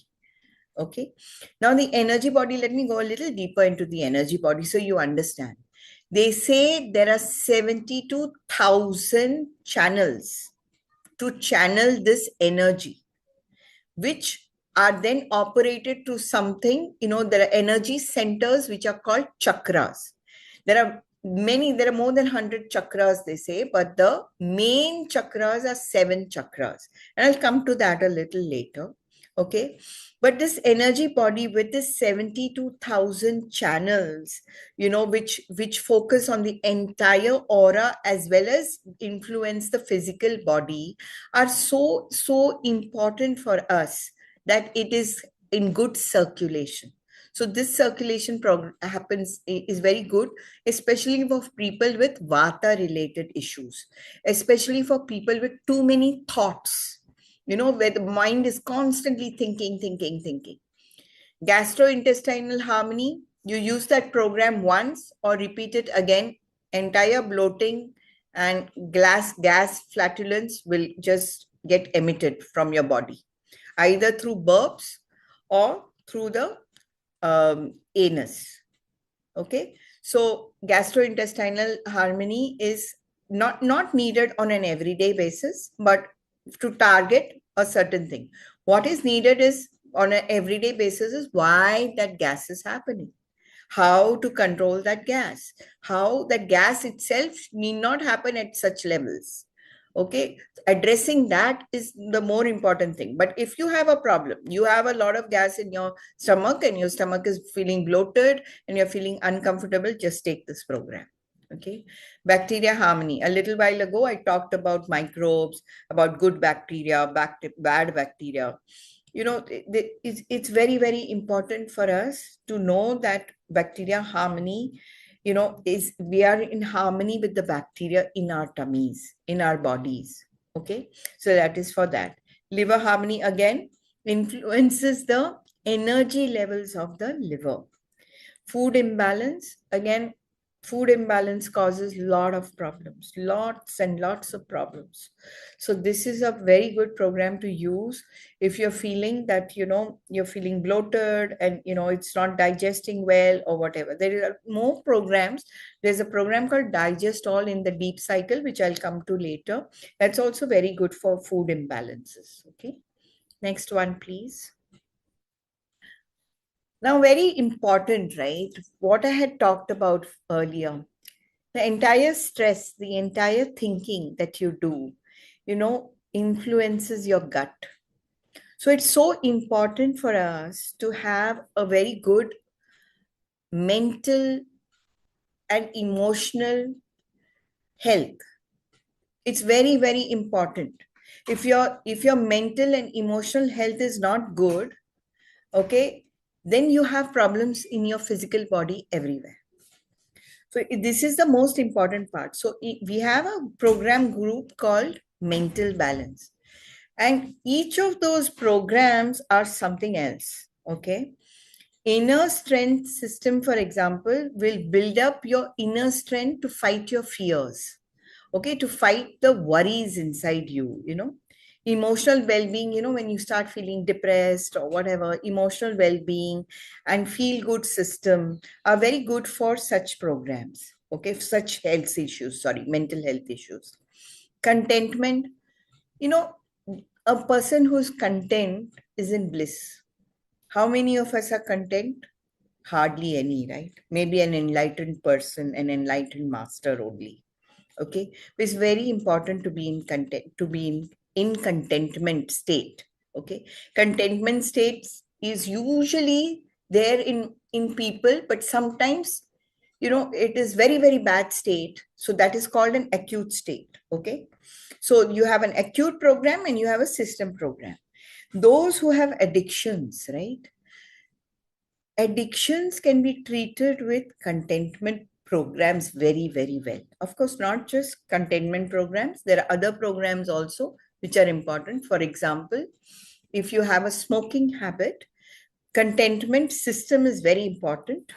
Okay. Now the energy body, let me go a little deeper into the energy body so you understand. They say there are 72,000 channels to channel this energy, which are then operated to something, there are energy centers which are called chakras. There are more than 100 chakras, they say, but the main chakras are 7 chakras. And I'll come to that a little later. Okay. But this energy body with this 72,000 channels, which focus on the entire aura as well as influence the physical body, are so important for us that it is in good circulation. So this circulation happens is very good, especially for people with vata related issues, especially for people with too many thoughts, where the mind is constantly thinking. Gastrointestinal harmony, you use that program once or repeat it again, entire bloating and gas flatulence will just get emitted from your body, either through burps or through the anus. Okay, so gastrointestinal harmony is not needed on an everyday basis, but to target a certain thing. What is needed is on an everyday basis is why that gas is happening, how to control that gas, how that gas itself need not happen at such levels. Okay, addressing that is the more important thing. But if you have a problem, you have a lot of gas in your stomach and your stomach is feeling bloated and you're feeling uncomfortable, just take this program. Okay, bacteria harmony. A little while ago, I talked about microbes, about good bacteria, bad bacteria. It's very, very important for us to know that bacteria harmony, is we are in harmony with the bacteria in our tummies, in our bodies. Okay, so that is for that. Liver harmony again influences the energy levels of the liver. Food imbalance, again, food imbalance causes lots and lots of problems. So this is a very good program to use if you're feeling that, you're feeling bloated and, it's not digesting well or whatever. There are more programs. There's a program called Digest All in the Deep Cycle, which I'll come to later. That's also very good for food imbalances. Okay. Next one, please. Now, very important, right? What I had talked about earlier, the entire stress, the entire thinking that you do, influences your gut. So it's so important for us to have a very good mental and emotional health. It's very, very important. If your mental and emotional health is not good, okay, then you have problems in your physical body everywhere. So this is the most important part. So we have a program group called Mental Balance. And each of those programs are something else. Okay. Inner strength system, for example, will build up your inner strength to fight your fears. Okay. To fight the worries inside you, emotional well-being, when you start feeling depressed or whatever, emotional well-being and feel good system are very good for such programs. Okay, such health issues, mental health issues. Contentment, a person who's content is in bliss. How many of us are content? Hardly any, right? Maybe an enlightened person, an enlightened master only. Okay, it's very important to be in contentment state. Okay, contentment states is usually there in people, but sometimes it is very, very bad state. So that is called an acute state. Okay, so you have an acute program and you have a system program. Those who have addictions, right? Addictions can be treated with contentment programs very, very well. Of course, not just containment programs. There are other programs also which are important. For example, if you have a smoking habit, contentment system is very important.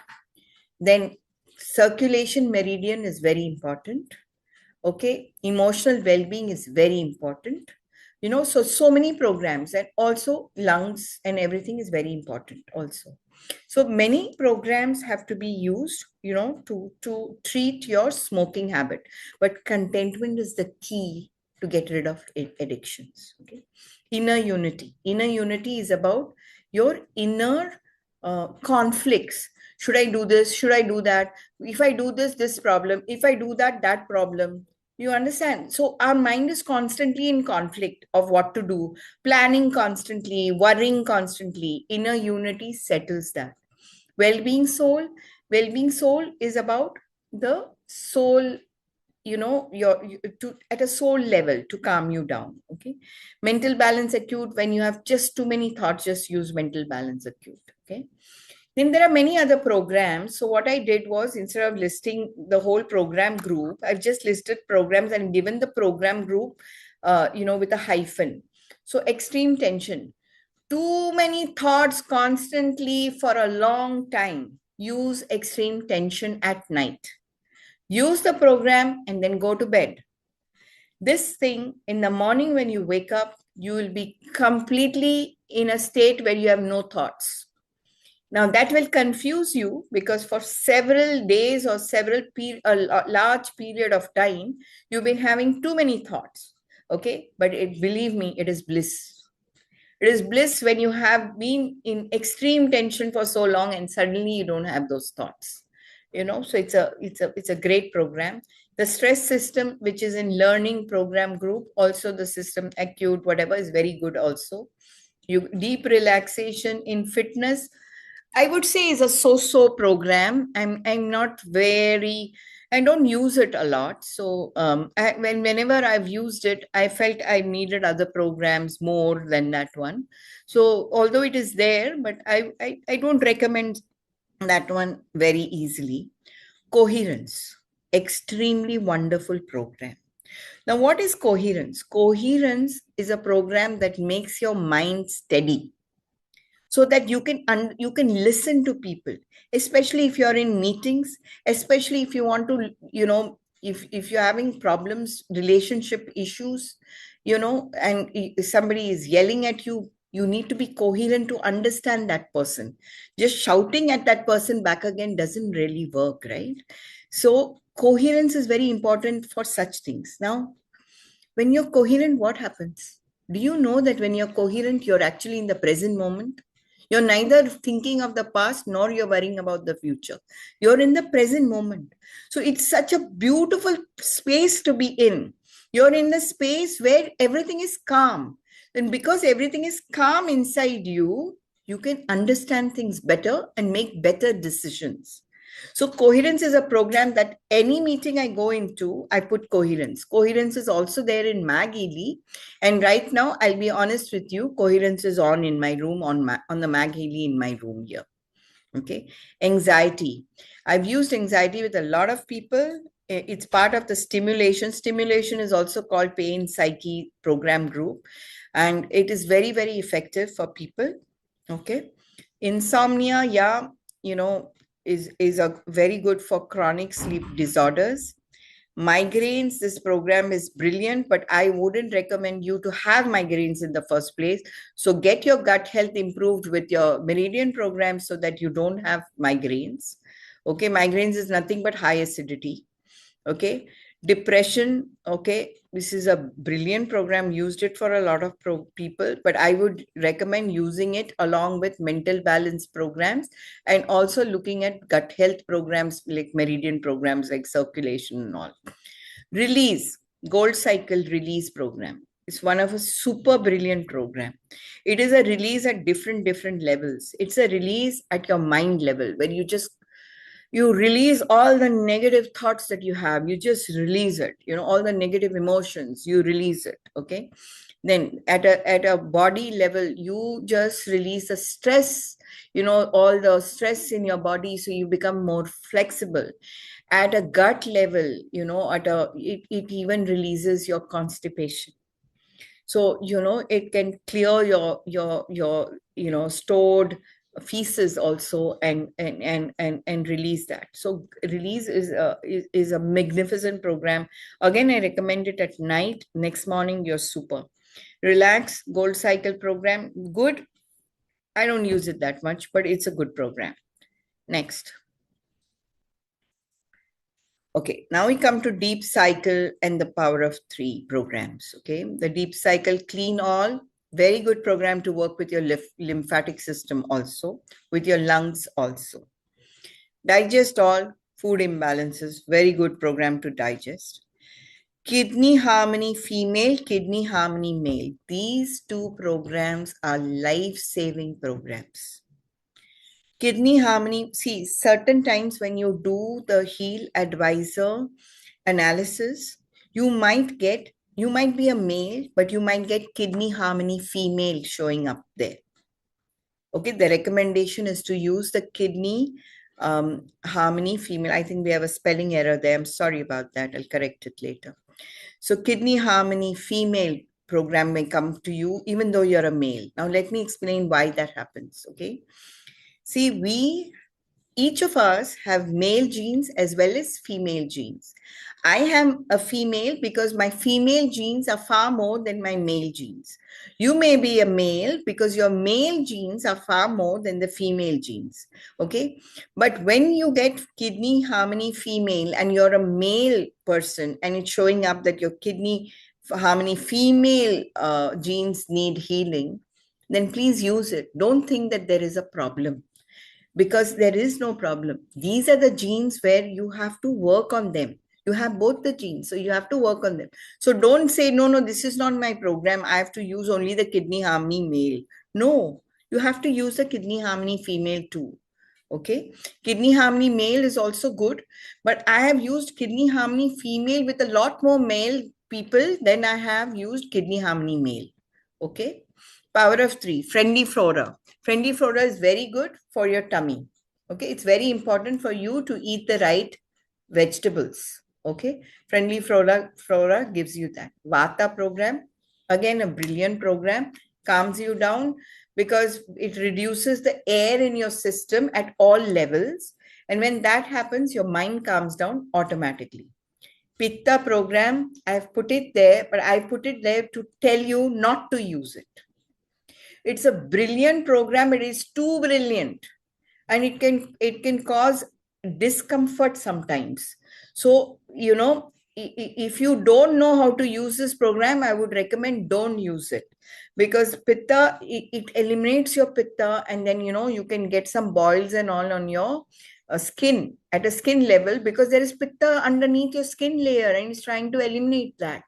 Then circulation meridian is very important. Okay, emotional well-being is very important. So many programs, and also lungs and everything is very important also. So many programs have to be used, to treat your smoking habit. But contentment is the key to get rid of addictions. Okay. Inner unity. Inner unity is about your inner conflicts. Should I do this? Should I do that? If I do this, this problem. If I do that, that problem. You understand? So our mind is constantly in conflict of what to do, planning constantly, worrying constantly. Inner unity settles that. Well-being soul is about the soul, at a soul level to calm you down. Okay. Mental balance acute, when you have just too many thoughts, just use mental balance acute. Okay. Then there are many other programs. So what I did was, instead of listing the whole program group, I've just listed programs and given the program group, with a hyphen. So extreme tension, too many thoughts constantly for a long time. Use extreme tension at night. Use the program and then go to bed. This thing, in the morning when you wake up, you will be completely in a state where you have no thoughts. Now that will confuse you, because for several days or a large period of time, you've been having too many thoughts. Okay. But believe me, it is bliss. It is bliss when you have been in extreme tension for so long and suddenly you don't have those thoughts. So it's a great program. The stress system, which is in learning program group, also the system acute, whatever, is very good also. Deep relaxation in fitness, I would say, is a so-so program. I don't use it a lot. So whenever I've used it, I felt I needed other programs more than that one. So although it is there, but I don't recommend that one very easily. Coherence, extremely wonderful program. Now, what is coherence? Coherence is a program that makes your mind steady, so that you can listen to people, especially if you're in meetings, especially if you want to, if you're having problems, relationship issues, and somebody is yelling at you, you need to be coherent to understand that person. Just shouting at that person back again doesn't really work, right? So coherence is very important for such things. Now, when you're coherent, what happens? Do you know that when you're coherent, you're actually in the present moment? You're neither thinking of the past nor you're worrying about the future. You're in the present moment. So it's such a beautiful space to be in. You're in the space where everything is calm. And because everything is calm inside you, you can understand things better and make better decisions. So coherence is a program that any meeting I go into, I put coherence. Coherence is also there in MagHealy. And right now, I'll be honest with you, coherence is on in my room, on the MagHealy in my room here. Okay. Anxiety. I've used anxiety with a lot of people. It's part of the stimulation. Stimulation is also called pain psyche program group. And it is very, very effective for people. Okay. Insomnia, yeah, is a very good for chronic sleep disorders. Migraines, this program is brilliant, but I wouldn't recommend you to have migraines in the first place. So get your gut health improved with your Meridian program so that you don't have migraines. Okay, migraines is nothing but high acidity. Okay, depression, okay, this is a brilliant program. Used it for a lot of people, but I would recommend using it along with mental balance programs and also looking at gut health programs like Meridian programs like circulation and all. Release, Gold Cycle Release program. It's one of a super brilliant program. It is a release at different levels. It's a release at your mind level where you release all the negative thoughts that you have. You just release it. All the negative emotions, you release it. Okay. Then at a body level, you just release the stress, all the stress in your body. So you become more flexible. At a gut level, it even releases your constipation. So, it can clear your stored feces also and release that. So release is a magnificent program. Again, I recommend it at night. Next morning, you're super. Relax, Gold Cycle program, good. I don't use it that much, but it's a good program. Next. Okay, now we come to Deep Cycle and the Power of 3 programs. Okay, the Deep Cycle Clean All, very good program to work with your lymphatic system also, with your lungs also. Digest All, food imbalances, very good program to digest. Kidney Harmony Female, Kidney Harmony Male. These two programs are life-saving programs. Kidney Harmony, see, certain times when you do the Heal Advisor analysis, you might be a male, but you might get kidney harmony female showing up there. Okay, the recommendation is to use the kidney harmony female. I think we have a spelling error there. I'm sorry about that. I'll correct it later. So kidney harmony female program may come to you even though you're a male. Now let me explain why that happens. Okay. See, each of us have male genes as well as female genes. I am a female because my female genes are far more than my male genes. You may be a male because your male genes are far more than the female genes. Okay. But when you get kidney harmony female and you're a male person and it's showing up that your kidney harmony female genes need healing, then please use it. Don't think that there is a problem, because there is no problem. These are the genes where you have to work on them. You have both the genes, so you have to work on them. So don't say, no, this is not my program. I have to use only the kidney harmony male. No, you have to use the kidney harmony female too. Okay. Kidney harmony male is also good, but I have used kidney harmony female with a lot more male people than I have used kidney harmony male. Okay. Power of 3, friendly flora. Friendly flora is very good for your tummy. Okay. It's very important for you to eat the right vegetables. Okay. Friendly flora gives you that. Vata program, again, a brilliant program, calms you down because it reduces the air in your system at all levels. And when that happens, your mind calms down automatically. Pitta program, I've put it there, but I put it there to tell you not to use it. It's a brilliant program. It is too brilliant, and it can cause discomfort sometimes. So, if you don't know how to use this program, I would recommend don't use it, because pitta, it eliminates your pitta, and then, you can get some boils and all on your skin at a skin level, because there is pitta underneath your skin layer and it's trying to eliminate that.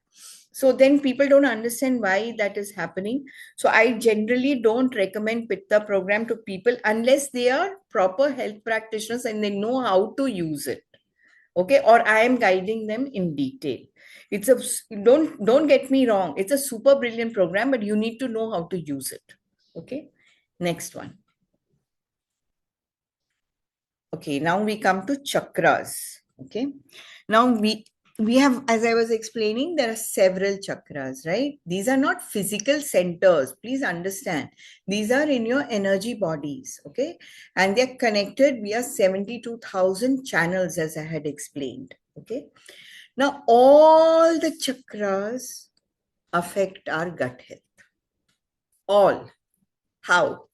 So then people don't understand why that is happening. So I generally don't recommend Pitta program to people unless they are proper health practitioners and they know how to use it. Okay. Or I am guiding them in detail. Don't get me wrong. It's a super brilliant program, but you need to know how to use it. Okay. Next one. Okay. Now we come to chakras. Okay. Now we have, as I was explaining, there are several chakras, right? These are not physical centers. Please understand. These are in your energy bodies, okay? And they're connected via 72,000 channels, as I had explained, okay? Now, all the chakras affect our gut health. All. How?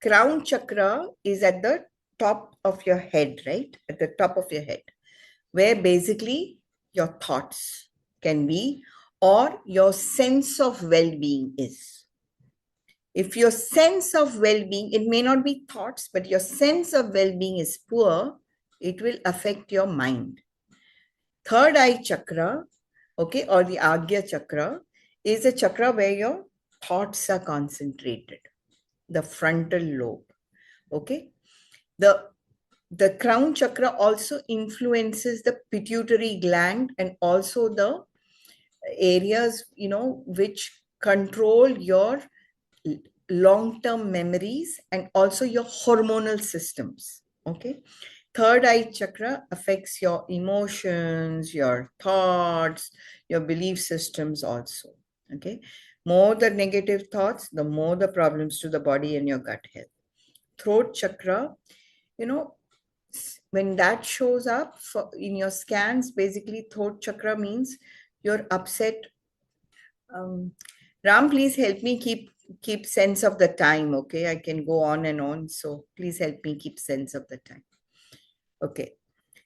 Crown chakra is at the top of your head, right? At the top of your head, where basically your thoughts can be, or your sense of well-being is. If your sense of well-being, it may not be thoughts, but your sense of well-being is poor, it will affect your mind. Third eye chakra, okay, or the Agya chakra, is a chakra where your thoughts are concentrated, the frontal lobe, okay? The crown chakra also influences the pituitary gland and also the areas, which control your long-term memories and also your hormonal systems. Okay. Third eye chakra affects your emotions, your thoughts, your belief systems also. Okay. More the negative thoughts, the more the problems to the body and your gut health. Throat chakra, when that shows up in your scans, basically throat chakra means you're upset. Ram, please help me keep sense of the time. Okay, I can go on and on, so please help me keep sense of the time. Okay,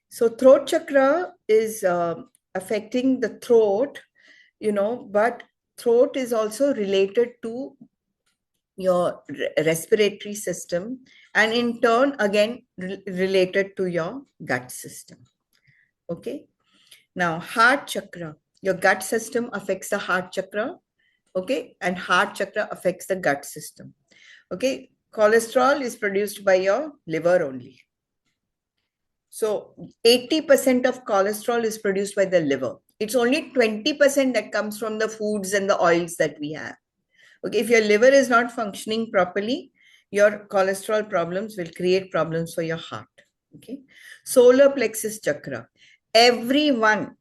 so throat chakra is affecting the throat, but throat is also related to your respiratory system, and in turn again related to your gut system. Okay. Now heart chakra, your gut system affects the heart chakra. Okay. And heart chakra affects the gut system. Okay. Cholesterol is produced by your liver only. So 80% of cholesterol is produced by the liver. It's only 20% that comes from the foods and the oils that we have. Okay, if your liver is not functioning properly, your cholesterol problems will create problems for your heart. Okay, solar plexus chakra. Everyone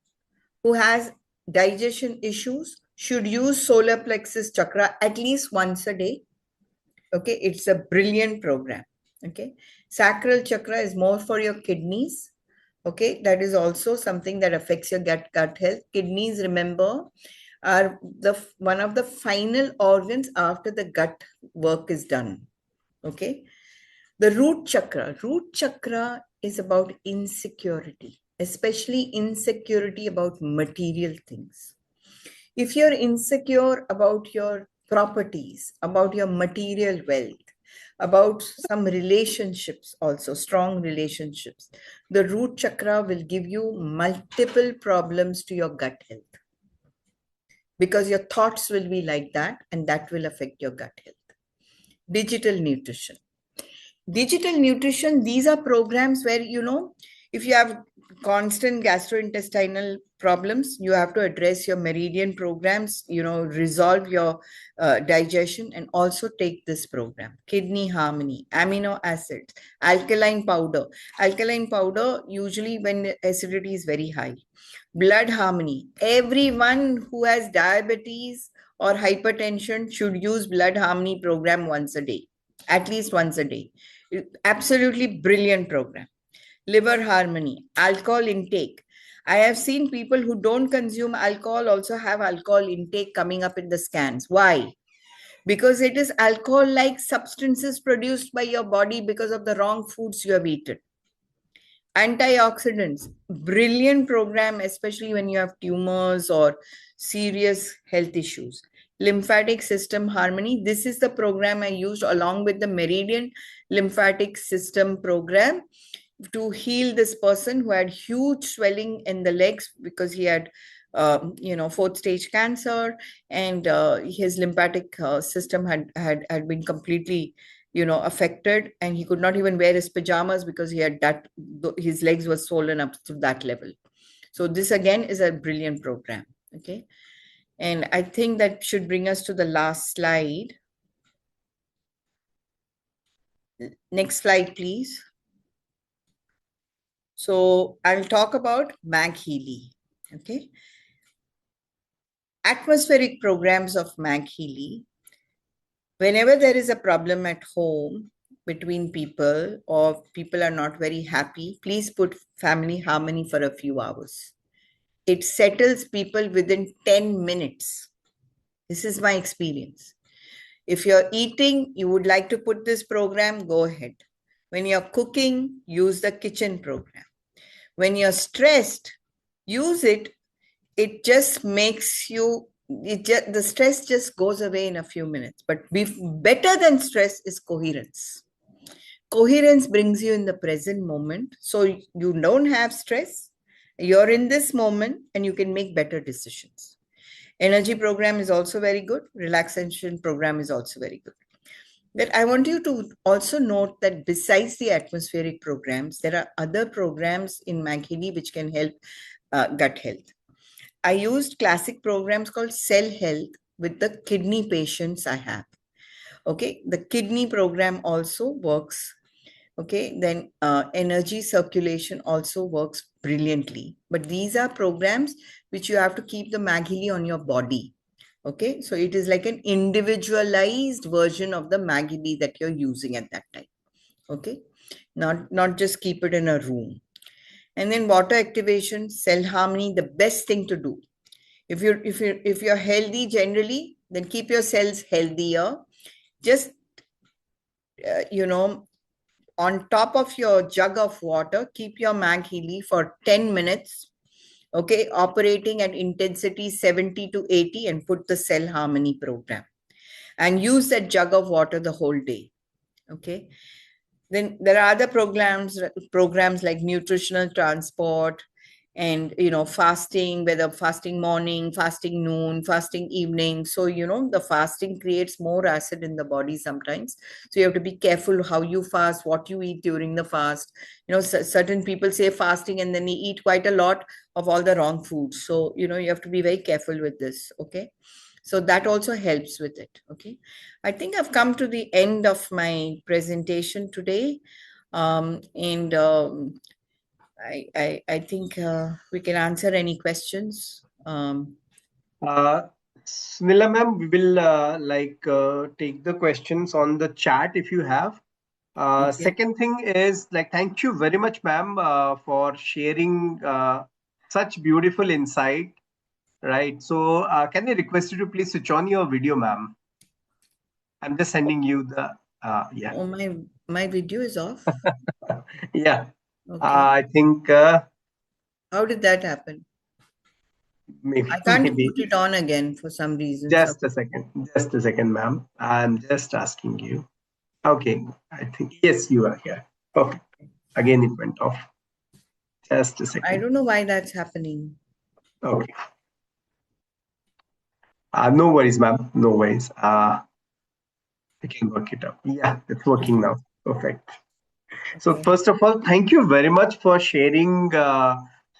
who has digestion issues should use solar plexus chakra at least once a day. Okay, it's a brilliant program. Okay, sacral chakra is more for your kidneys. Okay, that is also something that affects your gut health. Kidneys, remember, are one of the final organs after the gut work is done. Okay, the root chakra is about insecurity, especially insecurity about material things. If you're insecure about your properties, about your material wealth, about some relationships, also strong relationships, the root chakra will give you multiple problems to your gut health, because your thoughts will be like that, and that will affect your gut health. Digital nutrition. These are programs where, if you have constant gastrointestinal problems, you have to address your Meridian programs, resolve your digestion, and also take this program. Kidney harmony, amino acids, alkaline powder. Alkaline powder, usually when acidity is very high. Blood harmony. Everyone who has diabetes or hypertension should use blood harmony program once a day, at least once a day. Absolutely brilliant program. Liver harmony, alcohol intake. I have seen people who don't consume alcohol also have alcohol intake coming up in the scans. Why? Because it is alcohol-like substances produced by your body because of the wrong foods you have eaten. Antioxidants, brilliant program, especially when you have tumors or serious health issues. Lymphatic system harmony. This is the program I used along with the Meridian lymphatic system program to heal this person who had huge swelling in the legs because he had fourth stage cancer, and his lymphatic system had been completely affected, and he could not even wear his pajamas because he had that, his legs were swollen up to that level. So this again is a brilliant program. Okay, and I think that should bring us to the last slide. Next slide, please. So I'll talk about MagHealy. Okay, atmospheric programs of MagHealy. Whenever there is a problem at home between people, or people are not very happy, please put family harmony for a few hours. It settles people within 10 minutes. This is my experience. If you're eating, you would like to put this program, go ahead. When you're cooking, use the kitchen program. When you're stressed, use it. It just makes you, the stress just goes away in a few minutes. But better than stress is coherence. Coherence brings you in the present moment. So you don't have stress. You're in this moment and you can make better decisions. Energy program is also very good. Relaxation program is also very good. But I want you to also note that besides the atmospheric programs, there are other programs in MagHealy which can help gut health. I used classic programs called Cell Health with the kidney patients I have. Okay, the kidney program also works. Okay, then energy circulation also works brilliantly. But these are programs which you have to keep the MagHealy on your body. Okay, so it is like an individualized version of the MagHealy that you're using at that time. Okay, not just keep it in a room. And then water activation, cell harmony, the best thing to do. If you're healthy generally, then keep your cells healthier. Just on top of your jug of water, keep your MagHealy for 10 minutes. Okay, operating at intensity 70 to 80, and put the cell harmony program and use that jug of water the whole day. Okay, then there are other programs like nutritional transport and fasting, whether fasting morning, fasting noon, fasting evening. So the fasting creates more acid in the body sometimes, so you have to be careful how you fast, what you eat during the fast. Certain people say fasting and then they eat quite a lot of all the wrong foods, so you have to be very careful with this. Okay, so that also helps with it. Okay, I think I've come to the end of my presentation today. And I think we can answer any questions. Uh, Sunila ma'am, we will take the questions on the chat if you have. Okay. Second thing is thank you very much, ma'am, for sharing such beautiful insight. Right. So, can I request you to please switch on your video, ma'am? I'm just sending you the yeah. Oh, my video is off. Yeah. Okay. I think How did that happen? maybe I can't maybe put it on again for some reason. So, just a second, ma'am. I'm just asking you. Okay, I think yes, you are here. Perfect. Again, it went off. Just a I second. don't know why that's happening. Okay. No worries, ma'am. No worries. I can work it out. Yeah, it's working now. Perfect. So Okay. first of all, thank you very much for sharing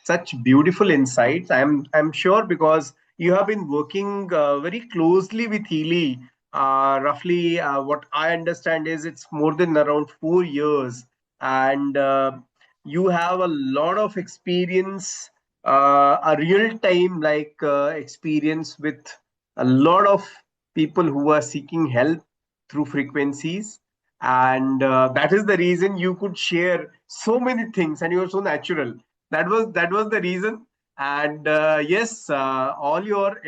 such beautiful insights. I'm sure because you have been working very closely with Healy. Roughly, what I understand is it's more than around 4 years, and you have a lot of experience, a real time experience with a lot of people who are seeking help through frequencies, and that is the reason you could share so many things and you are so natural. That was the reason. And yes, all your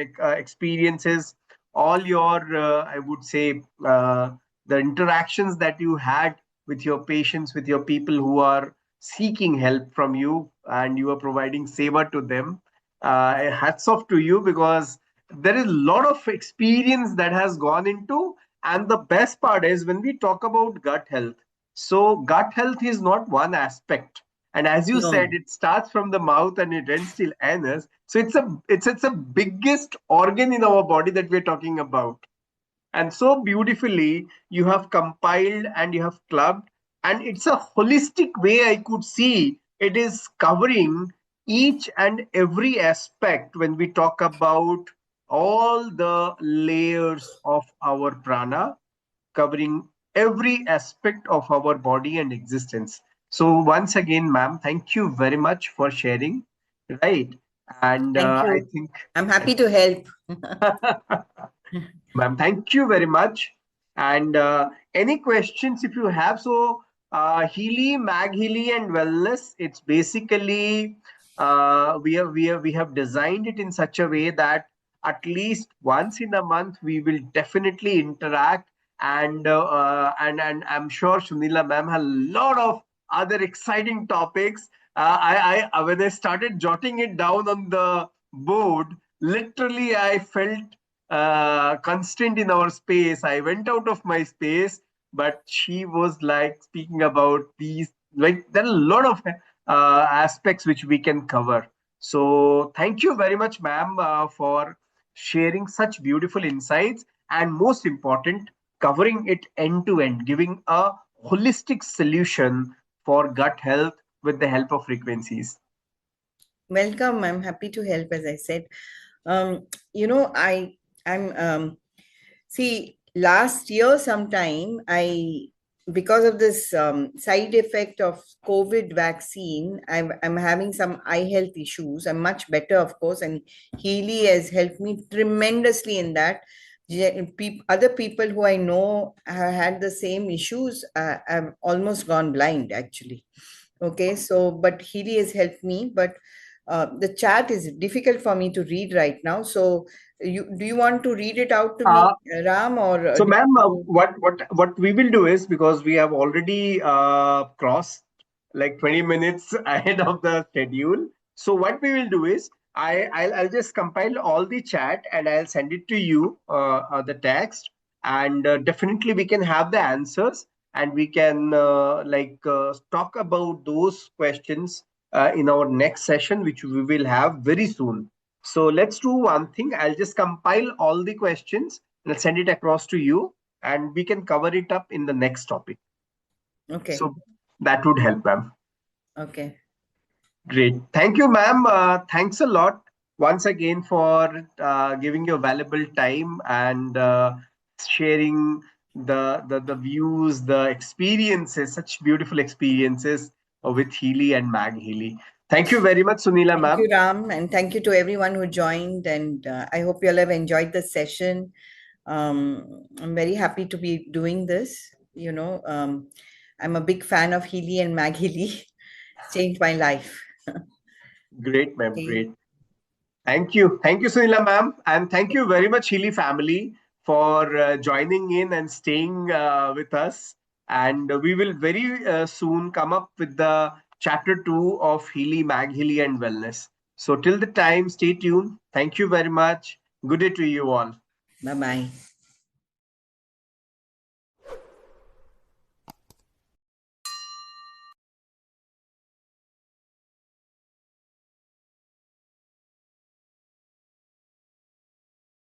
experiences, all your I would say the interactions that you had with your patients, with your people who are seeking help from you, and you are providing seva to them. Hats off to you, because there is a lot of experience that has gone into. And the best part is when we talk about gut health. So, gut health is not one aspect. And as you said, No. it starts from the mouth and it ends till anus. So it's a biggest organ in our body that we're talking about. And so beautifully you have compiled and you have clubbed, and it's a holistic way. I could see it is covering each and every aspect when we talk about all the layers of our prana, covering every aspect of our body and existence. So once again, ma'am, thank you very much for sharing. Right. And Thank I you. think I'm happy to help. ma'am, thank you very much. And any questions if you have? So, Healy, MagHealy, and Wellness. It's basically we have designed it in such a way that at least once in a month we will definitely interact, and I'm sure Sunila ma'am has a lot of other exciting topics. I when I started jotting it down on the board, literally I felt constraint in our space. I went out of my space, but she was like speaking about these. Like there are a lot of aspects which we can cover. So thank you very much, ma'am, for sharing such beautiful insights, and most important, covering it end to end, giving a holistic solution for gut health with the help of frequencies. Welcome. I'm happy to help, as I said. Um, I'm see, last year sometime, because of this side effect of COVID vaccine, I'm having some eye health issues. I'm much better, of course, and Healy has helped me tremendously in that. Other people who I know have had the same issues. I've almost gone blind, actually. Okay, so but Healy has helped me, but the chat is difficult for me to read right now. So, do you want to read it out to me, Uh, Ram, or So, do you ma'am, want to? what we will do is, because we have already crossed like 20 minutes ahead of the schedule. So what we will do is, I'll just compile all the chat and I'll send it to you, the text, and definitely we can have the answers, and we can talk about those questions in our next session, which we will have very soon. So let's do one thing. I'll just compile all the questions and I'll send it across to you, and we can cover it up in the next topic. Okay. So that would help, ma'am. Okay. Great. Thank you, ma'am. Thanks a lot once again for giving your valuable time and sharing the views, the experiences, such beautiful experiences with Healy and MagHealy. Thank you very much, Sunila, Thank you, ma'am. Ram, and thank you to everyone who joined. And I hope you all have enjoyed the session. I'm very happy to be doing this. I'm a big fan of Healy and MagHealy. Changed my life. Great, ma'am. Okay. Great. Thank you. Thank you, Sunila, ma'am. And thank you very much, Healy family, for joining in and staying with us. And we will very soon come up with the chapter 2 of Healy, MagHealy, and Wellness. So, till the time, stay tuned. Thank you very much. Good day to you all. Bye bye.